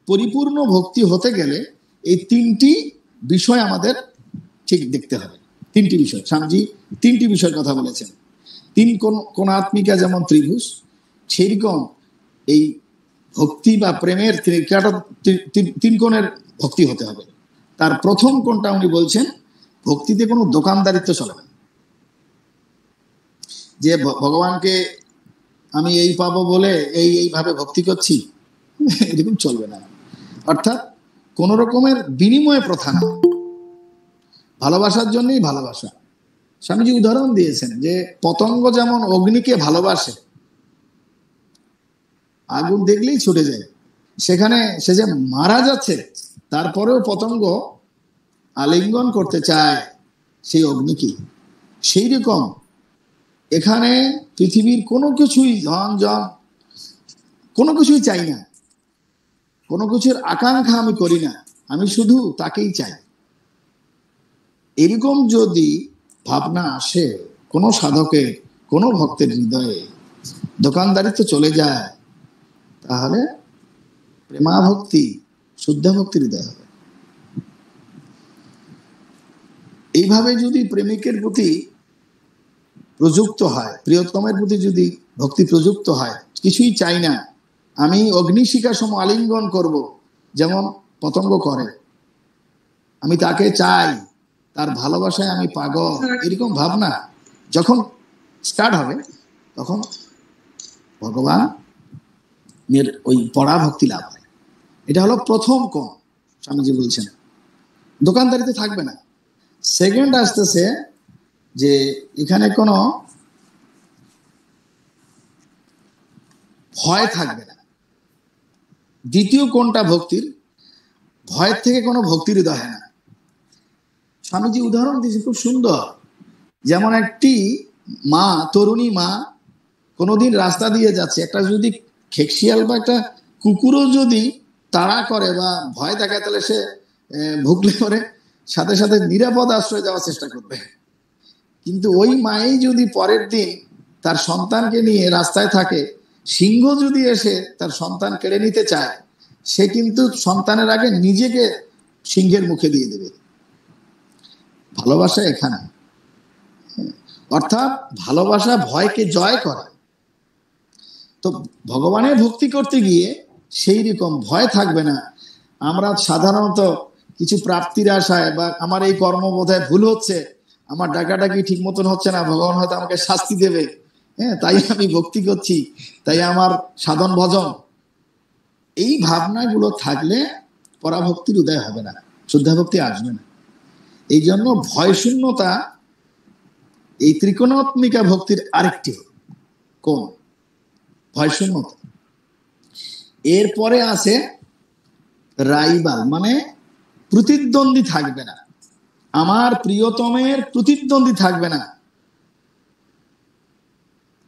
পরিপূর্ণ ভক্তি হতে গেলে এই তিনটি বিষয় আমাদের ঠিক দেখতে হবে। তিনটি বিষয়, স্বামীজি তিনটি বিষয়ের কথা বলেছেন। তিন কোণাত্মিকা যেমন ত্রিভুজ, সেরকম এই ভক্তি বা প্রেমের তিন কোণের ভক্তি হতে হবে। তার প্রথম কোণটা উনি বলছেন, ভক্তিতে কোনো দোকানদারিত্ব চলে না। যে ভগবানকে আমি এই পাবো বলে এইভাবে ভক্তি করছি, এরকম চলবে না। অর্থাৎ কোন রকমের বিনিময় প্রথা না, ভালোবাসার জন্যই ভালোবাসা। স্বামীজি উদাহরণ দিয়েছেন যে পতঙ্গ যেমন অগ্নিকে ভালোবাসে, আগুন দেখলেই ছুটে যায়, সেখানে সে যে মারা যাচ্ছে তারপরেও পতঙ্গ আলিঙ্গন করতে চায় সেই অগ্নিকে। সেই রকম এখানে পৃথিবীর কোনো কিছুই ধন জন কোনো কিছুই চাই না, কোনো কিছুর আকাঙ্ক্ষা আমি করি না, আমি শুধু তাকেই চাই। এরকম যদি ভাবনা আসে কোনো সাধকের, কোনো ভক্তের হৃদয়ে, দোকানদারিত্ব চলে যায়, তাহলে প্রেমাভক্তি, শুদ্ধ ভক্তি হৃদয় হবে। এইভাবে যদি প্রেমিকের প্রতি প্রযুক্ত হয়, প্রিয়তমের প্রতি যদি ভক্তি প্রযুক্ত হয়, কিছুই চাই না, আমি অগ্নিশিখা সম আলিঙ্গন করব যেমন পতঙ্গ করে, আমি তাকে চাই, তার ভালোবাসায় আমি পাগল, এরকম ভাবনা যখন স্টার্ট হবে, তখন ভগবান ওই পরাভক্তি লাভ হয়। এটা হলো প্রথম কোণ, স্বামীজি বলছেন। দোকানদারিতে থাকবে না। সেকেন্ড আসতেছে যে এখানে কোনো ভয় থাকবে না। দ্বিতীয় কোণটা ভক্তির, ভয়ের থেকে কোনো ভক্তির হৃদয় হয় না। স্বামীজি উদাহরণ দিয়েছে খুব সুন্দর। যেমন একটি মা, তরুণী মা কোনোদিন রাস্তা দিয়ে যাচ্ছে, একটা যদি খেকশিয়াল বা একটা কুকুরও যদি তাড়া করে বা ভয় দেখায়, তাহলে সে ভুগলে পরে সাথে সাথে নিরাপদ আশ্রয় যাওয়ার চেষ্টা করবে। কিন্তু ওই মাই যদি পরের দিন তার সন্তানকে নিয়ে রাস্তায় থাকে, সিংহ যদি এসে তার সন্তান কেড়ে নিতে চায়, সে কিন্তু সন্তানের আগে নিজেকে সিংহের মুখে দিয়ে দেবে। ভালোবাসা এখানে, অর্থাৎ ভালোবাসা ভয়কে জয় করে। তো ভগবানের ভক্তি করতে গিয়ে সেই রকম ভয় থাকবে না। আমরা সাধারণত কিছু প্রাপ্তির আশায় বা আমার এই কর্ম বোধহয় ভুল হচ্ছে, আমার ডাকাডাকি ঠিক মতন হচ্ছে না, ভগবান হয়তো আমাকে শাস্তি দেবে, হ্যাঁ, তাই আমি ভক্তি করছি, তাই আমার সাধন ভজন, এই ভাবনাগুলো থাকলে পরাভক্তির উদয় হবে না, শুদ্ধ ভক্তি আসবে না। এই জন্য ভয় শূন্যতা এই ত্রিকোণাত্মিকা ভক্তির আরেকটি কোণ, ভয় শূন্যতা। এরপরে আছে রাইবাল, মানে প্রতিদ্বন্দ্বী থাকবে না। আমার প্রিয়তমের প্রতিদ্বন্দ্বী থাকবে না।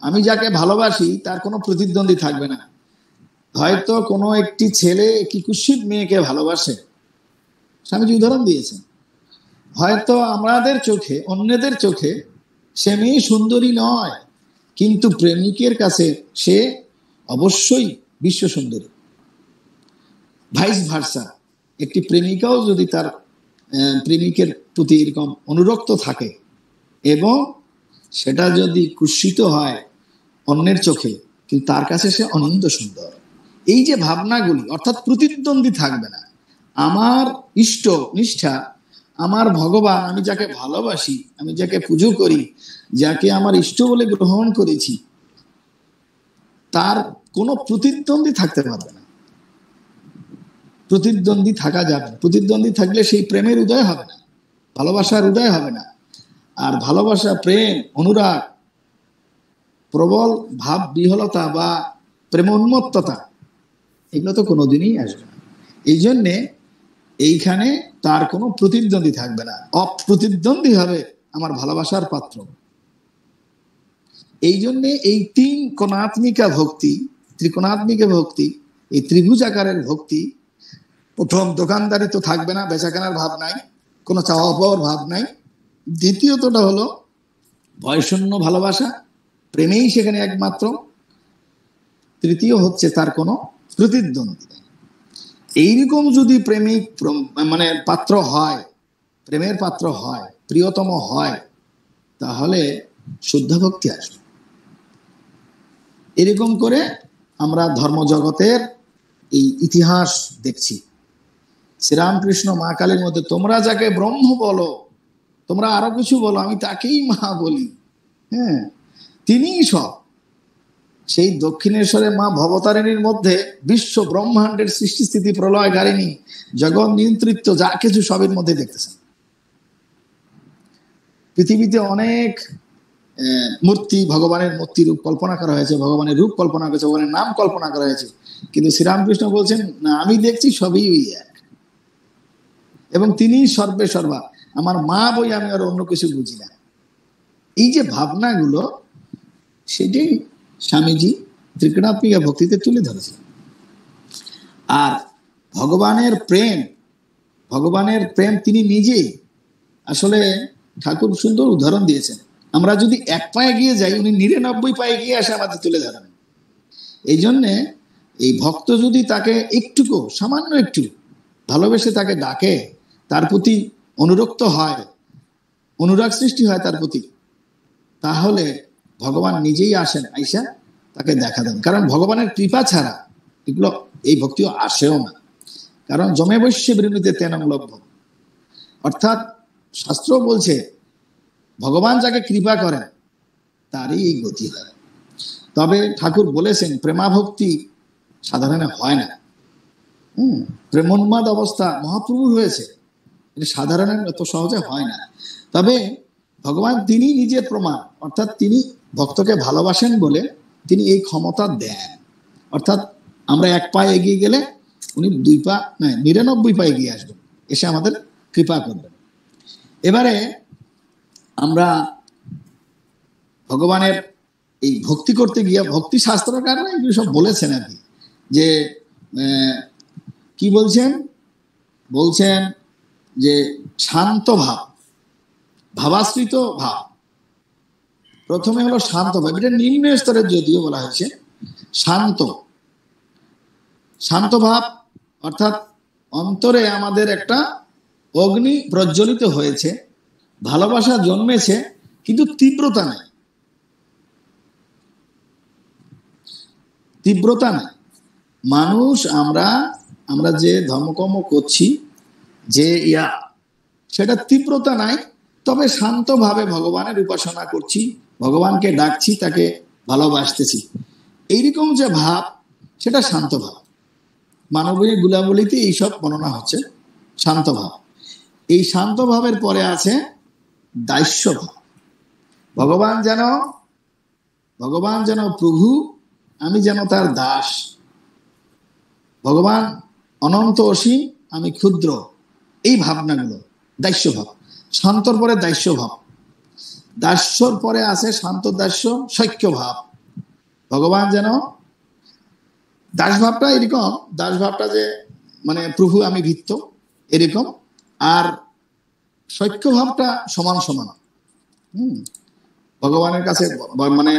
আমি যাকে ভালোবাসি তার কোনো প্রতিদ্বন্দ্বী থাকবে না। হয়তো কোনো একটি ছেলে একটি কুৎসিত মেয়েকে ভালোবাসে, স্বামীজি উদাহরণ দিয়েছেন, হয়তো আমাদের চোখে, অন্যদের চোখে সে মেয়ে সুন্দরী নয়, কিন্তু প্রেমিকের কাছে সে অবশ্যই বিশ্ব সুন্দরী। ভাইস ভার্সা, একটি প্রেমিকাও যদি তার প্রেমিকের প্রতি এরকম অনুরক্ত থাকে এবং সেটা যদি কুৎসিত হয় অন্যের চোখে, কিন্তু তার কাছে সে অনিন্দ সুন্দর। এই যে ভাবনাগুলি, অর্থাৎ প্রতিদ্বন্দ্বী থাকবে না। আমার ইষ্ট নিষ্ঠা, আমার ভগবান, আমি যাকে ভালোবাসি, আমি যাকে পুজো করি, যাকে আমার ইষ্ট বলে গ্রহণ করেছি, তার কোনো প্রতিদ্বন্দ্বী থাকতে পারবে না। প্রতিদ্বন্দ্বী থাকা যাবে না। প্রতিদ্বন্দ্বী থাকলে সেই প্রেমের উদয় হবে না, ভালোবাসার উদয় হবে না। আর ভালোবাসা, প্রেম, অনুরাগ, প্রবল ভাব বিহলতা বা প্রেমোন্মত্ততা, এগুলো তো কোনোদিনই আসবে না। এই জন্যে এইখানে তার কোনো প্রতিদ্বন্দ্বী থাকবে না, অপ্রতিদ্বন্দ্বী হবে আমার ভালোবাসার পাত্র। এই জন্যে এই তিন কোণাত্মিকা ভক্তি, ত্রিকোণাত্মিকা ভক্তি, এই ত্রিভুজ আকারের ভক্তি, প্রথম দোকানদারি তো থাকবে না, বেচাকেনার ভাব নাই, কোনো চাওয়া পাওয়ার ভাব নাই। দ্বিতীয়তটা হলো ভয়শূন্য ভালোবাসা, প্রেমেই সেখানে একমাত্র। তৃতীয় হচ্ছে তার কোনো প্রতিদ্বন্দ্বী নেই। এইরকম যদি প্রেমিক মানে পাত্র হয়, প্রেমের পাত্র হয়, প্রিয়তম হয়, তাহলে শুদ্ধ ভক্তি আসবে। এরকম করে আমরা ধর্মজগতের এই ইতিহাস দেখছি। শ্রীরামকৃষ্ণ মা কালীর মধ্যে তোমরা যাকে ব্রহ্ম বলো, তোমরা আরো কিছু বলো, আমি তাকেই মা বলি, হ্যাঁ, তিনিই সব। সেই দক্ষিণেশ্বরের মা ভবতারিণীর মধ্যে বিশ্ব ব্রহ্মাণ্ডের সৃষ্টি স্থিতি প্রলয়কারিণী, জগৎ নিয়ন্ত্রিত যা কিছু সবের মধ্যে দেখতেছেন। পৃথিবীতে অনেক মূর্তি, ভগবানের মূর্তি রূপ কল্পনা করা হয়েছে, ভগবানের রূপ কল্পনা করেছে, ভগবানের নাম কল্পনা করা হয়েছে, কিন্তু শ্রীরামকৃষ্ণ বলছেন না, আমি দেখছি সবই ওই এক। এবং তিনি সর্বে সর্বা, আমার মা বই আমি আর অন্য কিছু বুঝি না। এই যে ভাবনাগুলো, সেটাই স্বামীজি ত্রিকোণাত্মিকা ভক্তিতে তুলে ধরেছেন। আর ভগবানের প্রেম তিনি নিজেই আসলে ঠাকুর সুন্দর উদাহরণ দিয়েছেন। আমরা যদি এক পায়ে গিয়ে যাই, উনি 99 পায়ে গিয়ে আসে আমাদের তুলে ধরেন। এই জন্যে এই ভক্ত যদি তাকে একটুকু, সামান্য একটু ভালোবেসে তাকে ডাকে, তার প্রতি অনুরক্ত হয়, অনুরাগ সৃষ্টি হয় তার প্রতি, তাহলে ভগবান নিজেই আসেন, আইসা তাকে দেখা দেন। কারণ ভগবানের কৃপা ছাড়া এগুলো, এই ভক্তিও আসেও না। কারণ জমে বৈশ্য বৃণীতে তেনং লভ্য, অর্থাৎ শাস্ত্র বলছে ভগবান যাকে কৃপা করেন তারই এই গতি হয়। তবে ঠাকুর বলেছেন প্রেমাভক্তি সাধারণে হয় না। প্রেমোন্মাদ অবস্থা মহাপ্রভুর হয়েছে, এটা সাধারণের এত সহজে হয় না। তবে ভগবান তিনি নিজের প্রমাণ, অর্থাৎ তিনি ভক্তকে ভালোবাসেন বলে তিনি এই ক্ষমতা দেন। অর্থাৎ আমরা এক পা এগিয়ে গেলে উনি 99 পা এগিয়ে আসবেন, এসে আমাদের কৃপা করবেন। এবারে আমরা ভগবানের এই ভক্তি করতে গিয়ে, ভক্তি শাস্ত্রকাররা এগুলো সব বলেছেন আর কি, যে কি বলছেন যে শান্ত ভাব, ভাবাশ্রিত ভাব। প্রথমে হলো শান্ত ভাব, এটা নিম্ন স্তরের যদিও বলা হয়েছে শান্ত ভাব, অর্থাৎ অন্তরে আমাদের একটা অগ্নি প্রজ্বলিত হয়েছে, ভালোবাসা জন্মেছে, কিন্তু তীব্রতা নাই। মানুষ আমরা যে ধর্মকর্ম করছি, যে সেটা তীব্রতা নাই, তবে শান্তভাবে ভগবানের উপাসনা করছি, ভগবানকে ডাকছি, তাকে ভালোবাসতেছি, এইরকম যে ভাব, সেটা শান্ত ভাব। মানবীয় গুণাবলীতে এইসব বর্ণনা হচ্ছে শান্ত ভাব। এই শান্ত ভাবের পরে আছে দাস্য ভাব। ভগবান যেন প্রভু, আমি যেন তার দাস। ভগবান অনন্ত অসীম, আমি ক্ষুদ্র, এই ভাবনাগুলো দাস্য ভাব। শান্তর পরে দাস্য ভাব, দাস্যর পরে আছে শান্ত দাস্য সখ্য ভাব। ভগবান যেন দাস ভাবটা এরকম, দাস ভাবটা যে মানে প্রভু আমি ভিত্ত এরকম, আর সখ্য ভাবটা সমান সমান। ভগবানের কাছে মানে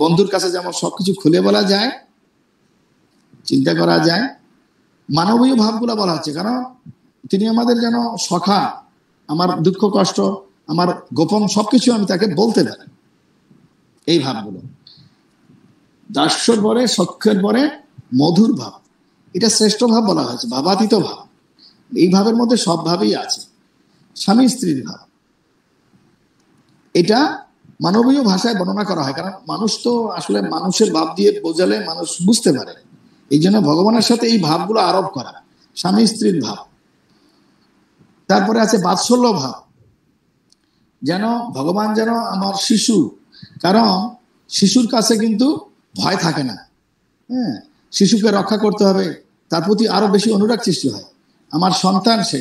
বন্ধুর কাছে যেমন সবকিছু খুলে বলা যায়, চিন্তা করা যায়, মানবীয় ভাবগুলো বলা হচ্ছে। কারণ তিনি আমাদের যেন সখা, আমার দুঃখ কষ্ট, আমার গোপন সবকিছু আমি তাকে বলতে পারি, এই ভাবগুলো। দাস্যর পরে সখ্যের পরে মধুর ভাব, এটা শ্রেষ্ঠ ভাব বলা হয়েছে, ভাবাতীত ভাব। এই ভাবের মধ্যে সব ভাবেই আছে। স্বামী স্ত্রীর ভাব, এটা মানবীয় ভাষায় বর্ণনা করা হয়, কারণ মানুষ তো আসলে মানুষের ভাব দিয়ে বোঝালে মানুষ বুঝতে পারে, এই জন্য ভগবানের সাথে এই ভাবগুলো আরোপ করা, স্বামী স্ত্রীর ভাব। তারপরে আছে বাৎসল্য ভাব, যেন ভগবান যেন আমার শিশু, কারণ শিশুর কাছে কিন্তু ভয় থাকে না। শিশুকে রক্ষা করতে হবে, তার প্রতি আরো বেশি অনুরাগ সৃষ্টি হয়। আমার সন্তান, সে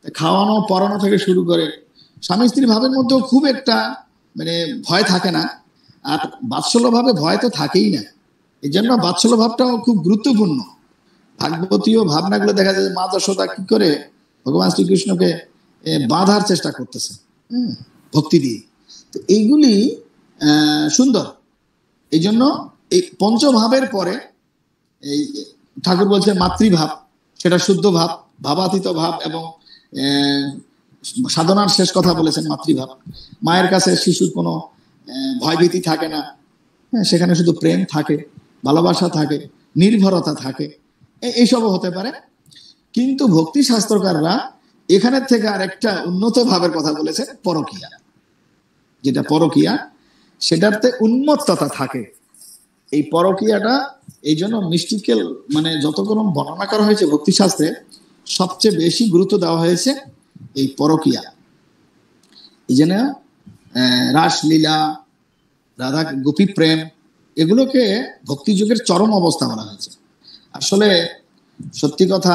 খাওয়ানো পড়ানো থেকে শুরু করে, স্বামী স্ত্রী ভাবের মধ্যেও খুব একটা মানে ভয় থাকে না। আর বাৎসল্য ভাবে ভয় তো থাকেই না, এই জন্য বাৎসল্য ভাবটাও খুব গুরুত্বপূর্ণ। ভাগবতীয় ভাবনাগুলো দেখা যায় মা যশোদা কি করে ভগবান শ্রীকৃষ্ণকে বাঁধার চেষ্টা করতেছে ভক্তি দিয়ে। তো এইগুলি সুন্দর। এই জন্য এই পঞ্চভাবের পরে এই ঠাকুর বলছেন মাতৃভাব, সেটা শুদ্ধ ভাব, ভাবাতীত ভাব, এবং সাধনার শেষ কথা বলেছেন মাতৃভাব। মায়ের কাছে শিশুর কোনো ভয়ভীতি থাকে না, সেখানে শুধু প্রেম থাকে, ভালোবাসা থাকে, নির্ভরতা থাকে, এইসবও হতে পারে। কিন্তু ভক্তি শাস্ত্রকাররা এখানের থেকে আর একটা উন্নত ভাবের কথা বলেছেন, পরকীয়া। যেটা পরকীয়া, সেটাতে উন্মত্ততা থাকে। এই পরকীয়াটা এই জন্য মিস্টিক্যাল, মানে যতগুলো বর্ণনা করা হয়েছে ভক্তি শাস্ত্রে, সবচেয়ে বেশি গুরুত্ব দেওয়া হয়েছে এই পরকীয়া। এই জন্য রাসলীলা, রাধা গোপী প্রেম, এগুলোকে ভক্তি যুগের চরম অবস্থা বলা হয়েছে। আসলে সত্যি কথা,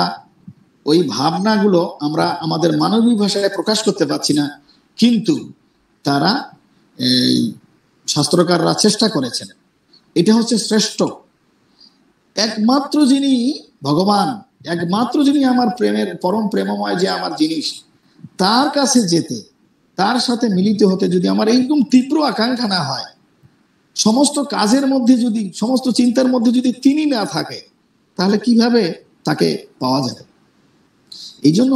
ওই ভাবনাগুলো আমরা আমাদের মানবিক ভাষায় প্রকাশ করতে পারছি না, কিন্তু তারা এই শাস্ত্রকাররা চেষ্টা করেছেন। এটা হচ্ছে শ্রেষ্ঠ, একমাত্র যিনি ভগবান, একমাত্র যিনি আমার প্রেমের পরম প্রেমময়, যে আমার জিনিস, তার কাছে যেতে, তার সাথে মিলিত হতে যদি আমার এইরকম তীব্র আকাঙ্ক্ষা না হয়, সমস্ত কাজের মধ্যে যদি, সমস্ত চিন্তার মধ্যে যদি তিনি না থাকে, তাহলে কিভাবে তাকে পাওয়া যাবে? এই জন্য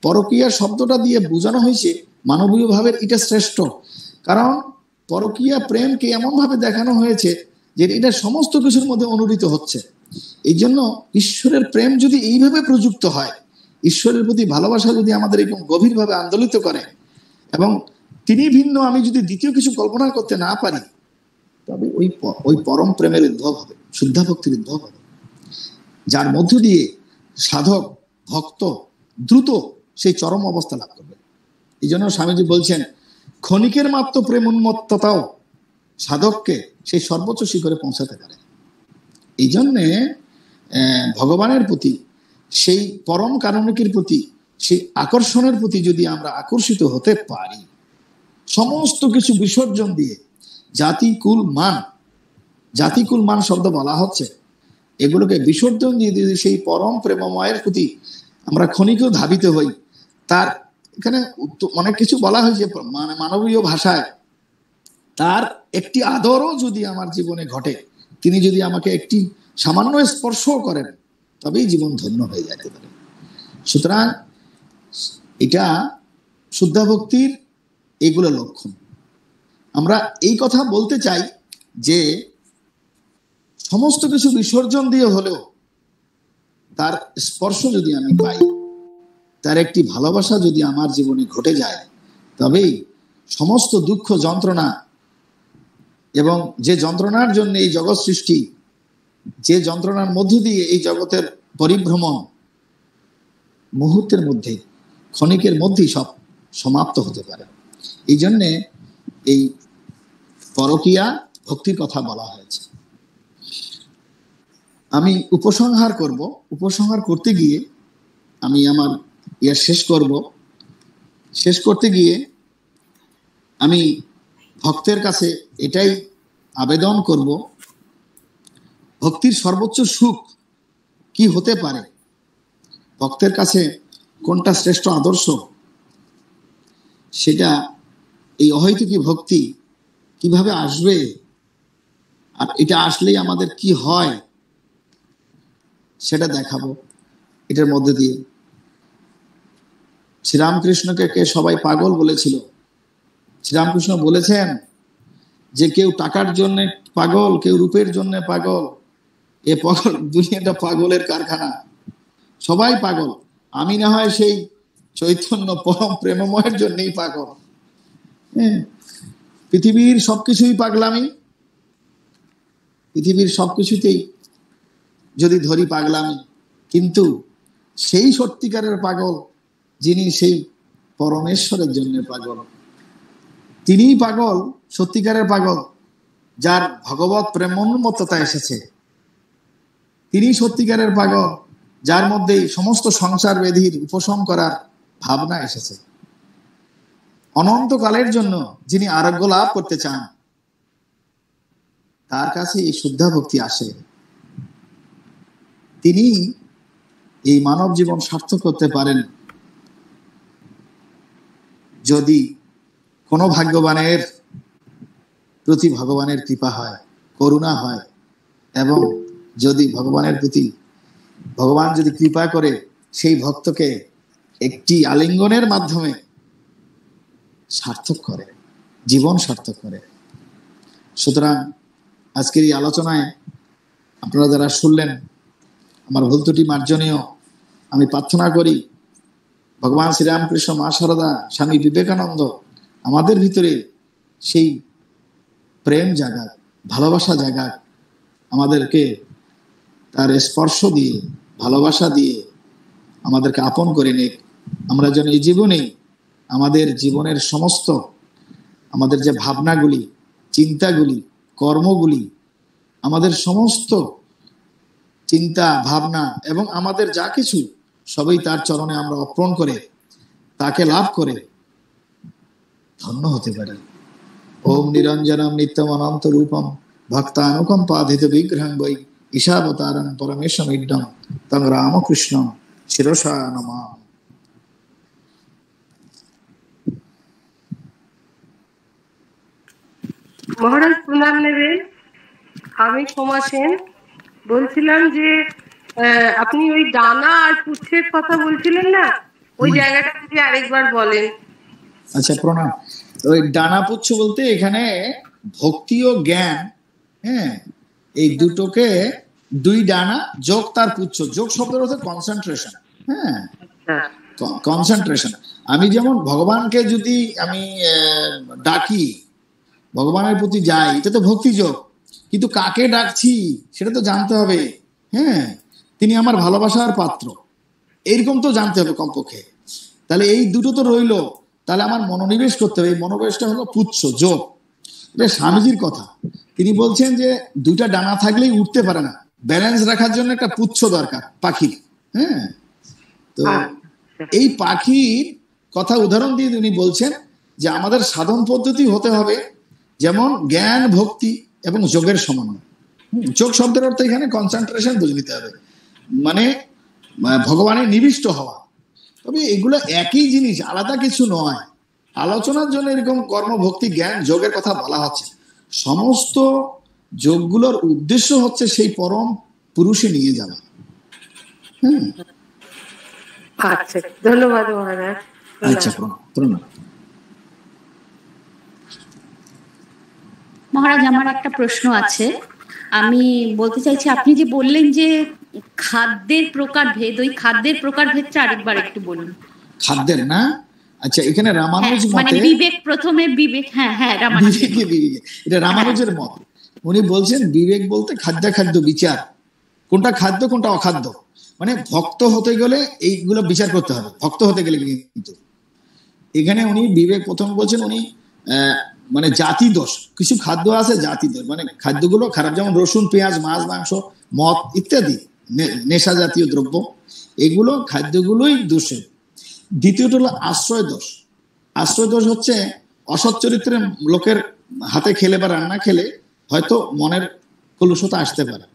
পরকীয়া শব্দটা দিয়ে বোঝানো হয়েছে মানবীয় ভাবের এটা শ্রেষ্ঠ। কারণ পরকীয়া প্রেমকে এমনভাবে দেখানো হয়েছে যে এটা সমস্ত কিছুর মধ্যে অনুদিত হচ্ছে। এই জন্য ঈশ্বরের প্রেম যদি এইভাবে প্রযুক্ত হয়, ঈশ্বরের প্রতি ভালোবাসা যদি আমাদের এরকম গভীরভাবে আন্দোলিত করে, এবং তিনি ভিন্ন আমি যদি দ্বিতীয় কিছু কল্পনা করতে না পারি, তবে ওই পরম প্রেমের উদ্ভব হবে, শুদ্ধা ভক্তির উদ্ভব হবে, যার মধ্য দিয়ে সাধক ভক্ত দ্রুত সেই চরম অবস্থা লাভ করবে। এই জন্য স্বামীজি বলছেন, ক্ষণিকের মাত্র প্রেম উন্মত্ততাও সাধককে সেই সর্বোচ্চ শিখরে পৌঁছাতে পারে। এই জন্যে ভগবানের প্রতি, সেই পরম কারণিকের প্রতি, সেই আকর্ষণের প্রতি যদি আমরা আকর্ষিত হতে পারি, সমস্ত কিছু বিসর্জন দিয়ে, জাতিকুল মান শব্দ বলা হচ্ছে, এগুলোকে বিসর্জন দিয়ে যদি সেই পরম প্রেমময়ের প্রতি আমরা ক্ষণিকেও ধাবিত হই, তার এখানে অনেক কিছু বলা হয়েছে মানে মানবীয় ভাষায়, তার একটি আদরও যদি আমার জীবনে ঘটে, তিনি যদি আমাকে একটি সামান্য স্পর্শ করেন, তবেই জীবন ধন্য হয়ে যেতে পারে। সুতরাং এটা শুদ্ধা ভক্তির এইগুলো লক্ষণ। আমরা এই কথা বলতে চাই যে সমস্ত কিছু বিসর্জন দিয়ে হলেও তার স্পর্শ যদি আমি পাই, তার একটি ভালোবাসা যদি আমার জীবনে ঘটে যায়, তবেই সমস্ত দুঃখ যন্ত্রণা, এবং যে যন্ত্রণার জন্য এই জগৎ সৃষ্টি, যে যন্ত্রণার মধ্য দিয়ে এই জগতের পরিভ্রমণ, মুহূর্তের মধ্যে, ক্ষণিকের মধ্যেই সব সমাপ্ত হতে পারে। এই জন্যে এই পরকীয়া ভক্তির কথা বলা হয়েছে। আমি উপসংহার করব, উপসংহার করতে গিয়ে আমি আমার শেষ করতে গিয়ে আমি ভক্তের কাছে এটাই আবেদন করব, ভক্তির সর্বোচ্চ সুখ কি হতে পারে, ভক্তের কাছে কোনটা শ্রেষ্ঠ আদর্শ, সেটা এই অহৈতুকী ভক্তি কিভাবে আসবে, আর এটা আসলেই আমাদের কি হয়, সেটা দেখাবো এটার মধ্যে দিয়ে। শ্রীরামকৃষ্ণকে কে সবাই পাগল বলেছিল, শ্রীরামকৃষ্ণ বলেছেন যে কেউ টাকার জন্য পাগল, কেউ রূপের জন্য পাগল, এ পাগল, দুনিয়াটা পাগলের কারখানা, সবাই পাগল। আমি না হয় সেই চৈতন্য পরম প্রেমময়ের জন্যই পাগল। পৃথিবীর সবকিছুই পাগলামি, পৃথিবীর সবকিছুতেই যদি ধরি পাগলামি, কিন্তু সেই সত্যিকারের পাগল যিনি সেই পরমেশ্বরের জন্য পাগল, তিনিই পাগল, সত্যিকারের পাগল, যার ভগবত প্রেমোন্মত্ততা এসেছে, তিনি সত্যিকারের পাগল, যার মধ্যে সমস্ত সংসার ব্যাধির উপশম করার ভাবনা এসেছে। অনন্তকালের জন্য যিনি আরোগ্য লাভ করতে চান, তার কাছে এই শুদ্ধা ভক্তি আসে। তিনি এই মানব জীবন সার্থক করতে পারেন যদি কোনো ভাগ্যবানের প্রতি ভগবানের কৃপা হয়, করুণা হয়, এবং যদি ভগবানের প্রতি ভগবান যদি কৃপা করে সেই ভক্তকে একটি আলিঙ্গনের মাধ্যমে সার্থক করে, জীবন সার্থক করে। সুতরাং আজকের এই আলোচনায় আপনারা যারা শুনলেন, আমার ভুল ত্রুটি মার্জনীয়। আমি প্রার্থনা করি ভগবান শ্রীরামকৃষ্ণ, মা শারদা, স্বামী বিবেকানন্দ আমাদের ভিতরে সেই প্রেম জাগাক, ভালোবাসা জাগাক, আমাদেরকে তার স্পর্শ দিয়ে, ভালোবাসা দিয়ে আমাদেরকে আপন করে নিক। আমরা যেন এই জীবনেই আমাদের জীবনের সমস্ত আমাদের যে ভাবনাগুলি, চিন্তাগুলি, কর্মগুলি, আমাদের সমস্ত চিন্তা ভাবনা এবং আমাদের যা কিছু সবই তার চরণে আমরা অর্পণ করে তাকে লাভ করে ধন্য হতে পারি। ওম নিরঞ্জনম নিত্যম অনন্ত রূপম ভক্তানুকম্পাধিত বিগ্রহং বৈ ঈশাবতারং পরমেশমিড্ডং তং রামকৃষ্ণং শিরসা নমামি। মহারাজ প্রণাম নেবেন। আমি সোমা সেন বলছিলাম যে আপনি ওই ডানা আর পুচ্ছের কথা বলছিলেন না, ওই জায়গাটা যদি আরেকবার বলেন। আচ্ছা, প্রণাম। ওই ডানা পুচ্ছ বলতে এখানে ভক্তি ও জ্ঞান, হ্যাঁ, এই দুটোকে দুই ডানা যোগ তার পুচ্ছ। যোগ শব্দের অর্থ কনসেন্ট্রেশন। হ্যাঁ, কনসেন্ট্রেশন। আমি যেমন ভগবানকে যদি আমি ডাকি, ভগবানের প্রতি যাই, এটা তো ভক্তি যোগ। কিন্তু কাকে ডাকছি সেটা তো জানতে হবে। হ্যাঁ, তিনি আমার ভালোবাসার পাত্র, এইরকম তো জানতে হবে কমপক্ষে। তাহলে এই দুটো তো রইলো, তাহলে আমার মনোনিবেশ করতে হবে। এই মনোনিবেশটা হলো পুচ্ছ যোগ। এটা স্বামীজির কথা। তিনি বলছেন যে দুইটা ডানা থাকলেই উঠতে পারে না, ব্যালেন্স রাখার জন্য একটা পুচ্ছ দরকার পাখির। হ্যাঁ, তো এই পাখির কথা উদাহরণ দিয়ে তিনি বলছেন যে আমাদের সাধন পদ্ধতি হতে হবে যেমন জ্ঞান, ভক্তি এবং যোগের সমন্বয়। যোগ শব্দের অর্থ এখানে কনসেন্ট্রেশন বুঝে নিতে হবে, মানে ভগবানের নিবিষ্ট হওয়া। তবে এগুলো একই জিনিস, আলাদা কিছু নয়। আলোচনার জন্য এরকম কর্ম, ভক্তি, জ্ঞান, যোগের কথা বলা হচ্ছে। সমস্ত যোগগুলোর উদ্দেশ্য হচ্ছে সেই পরম পুরুষে নিয়ে যাওয়া। হ্যাঁ, আচ্ছা, ধন্যবাদ মহারাজ। আচ্ছা, প্রণাম। মহারাজ, আমার একটা প্রশ্ন আছে। আমি বলতে চাইছি, আপনি যে বললেন যে খাদ্যের প্রকারভেদ, ওই খাদ্যের প্রকারভেদটা আরেকবার একটু বলুন। খাদ্যের না? আচ্ছা, এখানে রামানুজ মানে মতে বিবেক, প্রথমে বিবেক। হ্যাঁ হ্যাঁ, রামানুজ, এটা রামানুজের মত। উনি বলছেন বিবেক বলতে খাদ্য বিচার, কোনটা খাদ্য কোনটা অখাদ্য। মানে ভক্ত হতে গেলে এইগুলো বিচার করতে হবে, ভক্ত হতে গেলে। কিন্তু এখানে উনি বিবেক প্রথম বলছেন, উনি মানে জাতি দোষ। কিছু খাদ্য আছে জাতি দোষ, মানে খাদ্যগুলো খারাপ, যেমন রসুন, পেঁয়াজ, মাছ, মাংস, মদ ইত্যাদি নেশা জাতীয় দ্রব্য, এগুলো খাদ্যগুলোই দোষে। দ্বিতীয়টা হলো আশ্রয় দোষ। আশ্রয় দোষ হচ্ছে অসৎ চরিত্রের লোকের হাতে খেলে বা রান্না খেলে হয়তো মনের কলুষতা আসতে পারে,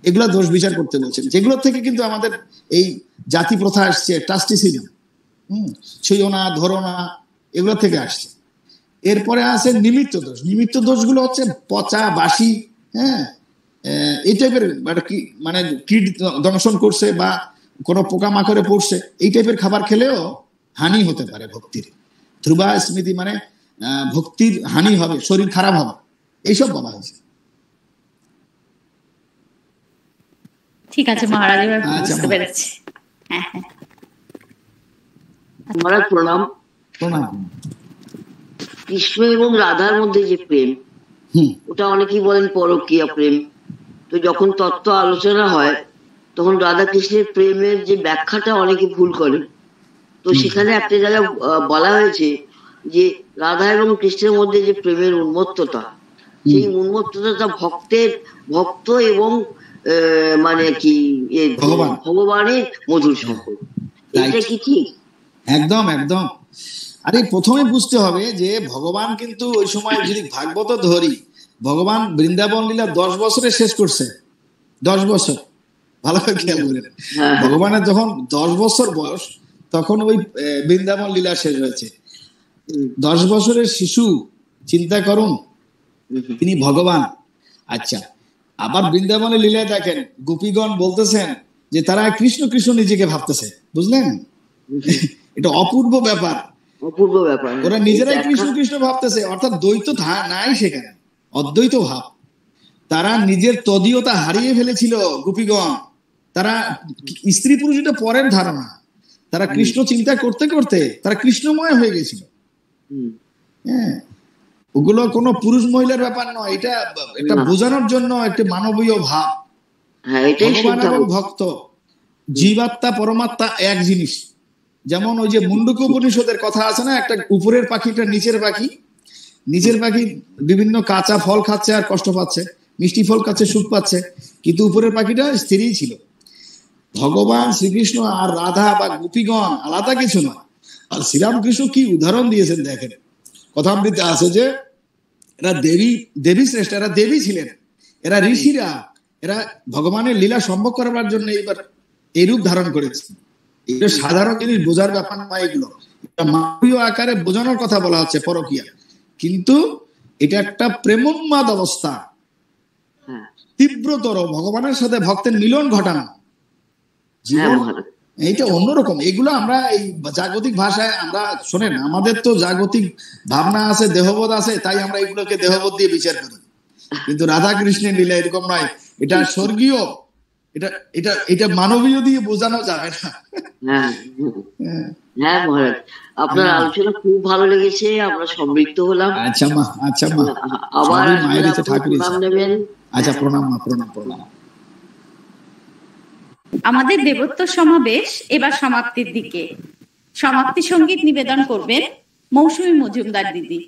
এগুলো দোষ বিচার করতে বলছেন। যেগুলো থেকে কিন্তু আমাদের এই জাতি প্রথা আসছে, ট্রাস্টিসিজম, ছুঁয়ো না, ধরো না, এগুলো থেকে আসছে। এরপরে আছে নিমিত্ত দোষ। নিমিত্ত দোষগুলো হচ্ছে পচা, বাসি, হ্যাঁ, এই টাইপের, মানে কীট দংশন করছে বা কোনো পোকামাকড়ে পড়ছে, এই টাইপের খাবার খেলেও হানি হতে পারে ভক্তির। ধ্রুবা স্মৃতি, মানে ভক্তির হানি হবে, শরীর খারাপ হবে, এইসব বলা হয়েছে। ঠিক আছে মহারাজ, এবার বুঝতে পেরেছি। হ্যাঁ হ্যাঁ, মহারাজ প্রণাম। প্রণাম। কৃষ্ণ এবং রাধার মধ্যে যে প্রেম, ওটা অনেকেই বলেন পরকীয়া প্রেম। তো যখন তত্ত্ব আলোচনা হয় তখন রাধা কৃষ্ণের প্রেমের যে ব্যাখ্যাটা অনেকে ভুল করে। তো সেখানে একটা জায়গায় বলা হয়েছে যে রাধা এবং কৃষ্ণের মধ্যে যে প্রেমের উন্মত্ততা, সেই উন্মত্ততা ভক্ত এবং মানে কি ভগবানের মধুর সম্পর্ক। এটা কি ঠিক? একদম একদম। আরে প্রথমে বুঝতে হবে যে ভগবান কিন্তু ওই সময় যদি ভাগবত ধরি, ভগবান বৃন্দাবন লীলা 10 বছরে শেষ করছে। 10 বছর, ভালো করে খেয়াল করেন। ভগবানের যখন 10 বছর বয়স, তখন ওই বৃন্দাবন লীলা শেষ হয়েছে। 10 বছরের শিশু, চিন্তা করুন, তিনি ভগবান। আচ্ছা, আবার বৃন্দাবনের লীলায় দেখেন, গোপীগণ বলতেছেন যে তারা কৃষ্ণ কৃষ্ণ নিজেকে ভাবতেছে, বুঝলেন? এটা অপূর্ব ব্যাপার, অপূর্ব ব্যাপার। ওরা নিজেরাই কৃষ্ণ কৃষ্ণ ভাবতেছে, অর্থাৎ দ্বৈত নাই সেখানে, অদ্বৈত ভাব। তারা নিজের তদীয়তা হারিয়ে ফেলেছিল গোপীগণ। তারা স্ত্রী পুরুষ এটা পরের ধারণা, তারা কৃষ্ণ চিন্তা করতে করতে তারা কৃষ্ণময় হয়ে গেছিল। হ্যাঁ, ওগুলো কোনো পুরুষ মহিলার ব্যাপার নয়, এটা বোঝানোর জন্য একটা মানবীয় ভাব। ভগবান এবং ভক্ত, জীবাত্মা পরমাত্মা এক জিনিস। যেমন ওই যে মুন্ডক উপনিষদের কথা আছে না, একটা উপরের পাখি, একটা নিচের পাখি। নিচের পাখি বিভিন্ন কাঁচা ফল খাচ্ছে আর কষ্ট পাচ্ছে, মিষ্টি ফল খাচ্ছে সুখ পাচ্ছে, কিন্তু উপরের পাখিটা স্থিরই ছিল। ভগবান শ্রীকৃষ্ণ আর রাধা বা গোপীগণ আলাদা কিছু নয়। আর শ্রীরামকৃষ্ণ কি উদাহরণ দিয়েছেন দেখেন, কথামৃতে আছে যে এরা দেবী শ্রেষ্ঠ, এরা দেবী ছিলেন, এরা ঋষিরা, এরা ভগবানের লীলা সম্ভব করবার জন্য এইবার এই রূপ ধারণ করেছে। এটা সাধারণ জিনিস বোঝার ব্যাপার নয়, এগুলো মানবীয় আকারে বোঝানোর কথা বলা হচ্ছে পরকীয়া, কিন্তু এটা একটা প্রেমোন্মাদ অবস্থা, তীব্রতর ভগবানের সাথে ভক্তের মিলন ঘটানো জীবন, এইটা অন্যরকম। এগুলো আমরা এই জাগতিক ভাষায় আমরা শোনেন, আমাদের তো জাগতিক ভাবনা আছে, দেহবোধ আছে, তাই আমরা এগুলোকে দেহবোধ দিয়ে বিচার করি, কিন্তু রাধা কৃষ্ণের লীলা এরকম নয়, এটা স্বর্গীয়, এটা এটা এটা মানবীয় দিয়ে বোঝানো যাবে না। হ্যাঁ মহারাজ, আপনার আলোচনা খুব ভালো লেগেছে, আমরা সমৃদ্ধ হলাম। আচ্ছা মা, আচ্ছা মা, আবার মায়ের কাছে ঠাকুর নেবেন। আচ্ছা, প্রণাম মা, প্রণাম প্রণাম। আমাদের দেবোত্তর সমাবেশ এবার সমাপ্তির দিকে। সমাপ্তি সঙ্গীত নিবেদন করবেন মৌসুমী মজুমদার দিদি।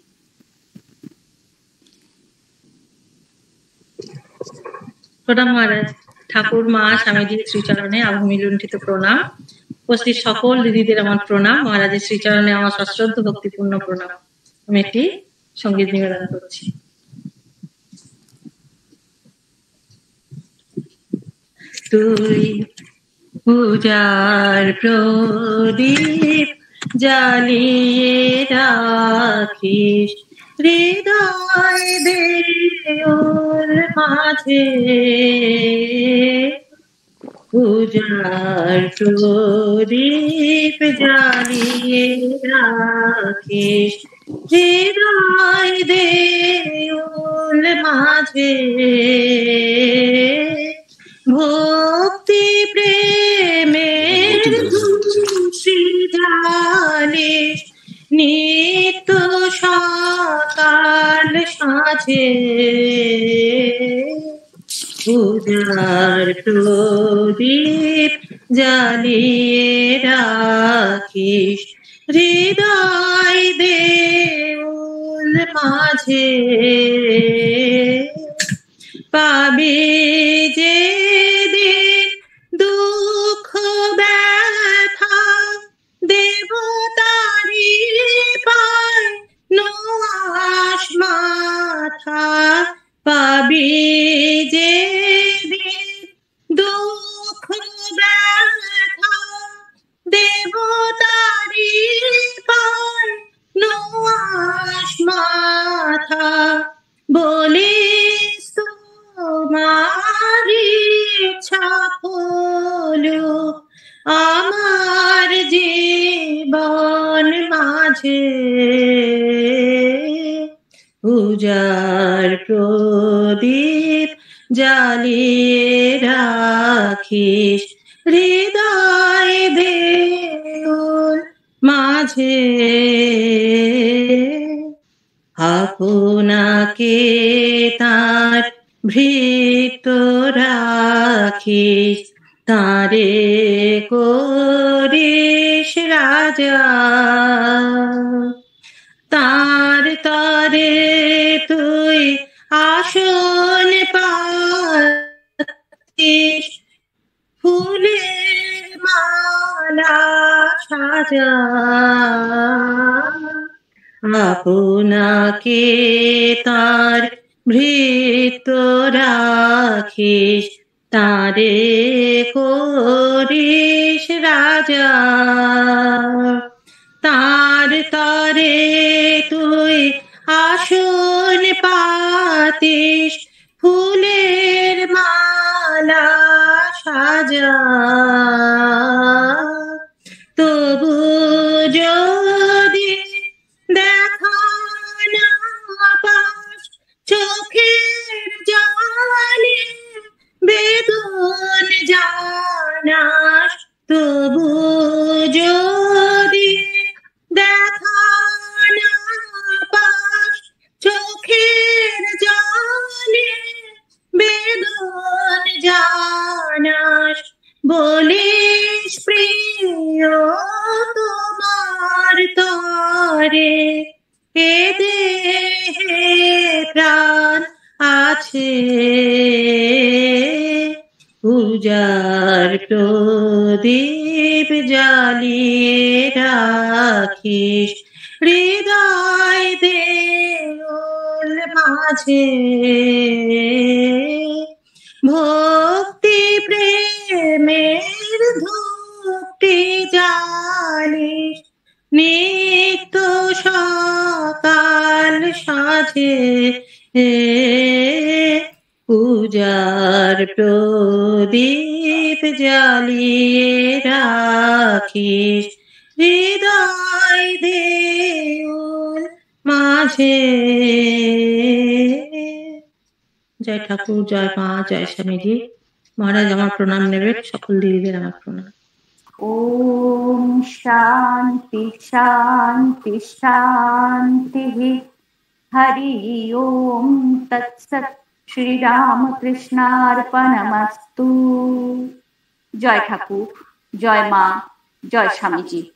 প্রণাম মহারাজ। ঠাকুর মা স্বামীজির শ্রীচরণে আভূমি লুণ্ঠিত প্রণাম। উপস্থিত সকল দিদিদের আমার প্রণাম। মহারাজের শ্রীচরণে আমার সশ্রদ্ধ ভক্তিপূর্ণ প্রণাম। আমি একটি সঙ্গীত নিবেদন করছি। তুই পূজার প্রদীপ জ্বালিয়ে রাখিস হৃদয় দেওর মাঝে, পূজার প্রদীপ জ্বালিয়ে রাখিস হৃদয় দেওর মাঝে, ভক্তি প্রেমের খুশি জানিস নিত্য সকাল সাঁঝে, পূজার প্রদীপ জ্বালিয়ে রাখিস হৃদয় দেউল মাঝে, পাবে যে দিন দুঃখ ব্যথা দেবতারি পায় নোয়াস মাথা, পাবি যে দিন দুঃখ ব্যথা দেবতারি পায় নোয়াস মাথা, বলিস তোমারি ইচ্ছা হলো আমার জীবন মাঝে, পূজার প্রদীপ জ্বালিয়ে রাখিস হৃদয় দেউল মাঝে, আপনাকে তার ভৃত্য রাখিস তারে করিস রাজা, তার তরে তুই আসন পাতিস ফুলের মালা সাজা, আপনাকে তার ভৃত্য রাখিস তারে করিস রাজা, তার তরে তুই আসন পাতিস ফুলের মালা সাজা, তবু যদি দেখা না পাস চোখের জলে বেদন জানাস, তবু যদি দেখা না পাস চোখের জলে বেদন জানাস, বলিস প্রিয় তোমার তরে এ দেহে প্রাণ আছে, পূজার প্রদীপ জ্বালিয়ে রাখিস হৃদয় দেউল মাঝে, ভক্তি প্রেমের ধূপটি জ্বালিস নিত্য সকাল সাঁঝে, পূজার প্রদীপ জ্বালিয়ে রাখিস হৃদয় দেউল মাঝে। জয় ঠাকুর, জয় মা, জয় স্বামীজি। মহারাজ আমার প্রণাম নেবেন, সকল দিদিদের আমার প্রণাম। ওম শান্তি শান্তি শান্তি। হরি ওম তৎসৎ। শ্রী রামকৃষ্ণার্পণমস্তু। জয় ঠাকুর, জয় মা, জয় স্বামীজি।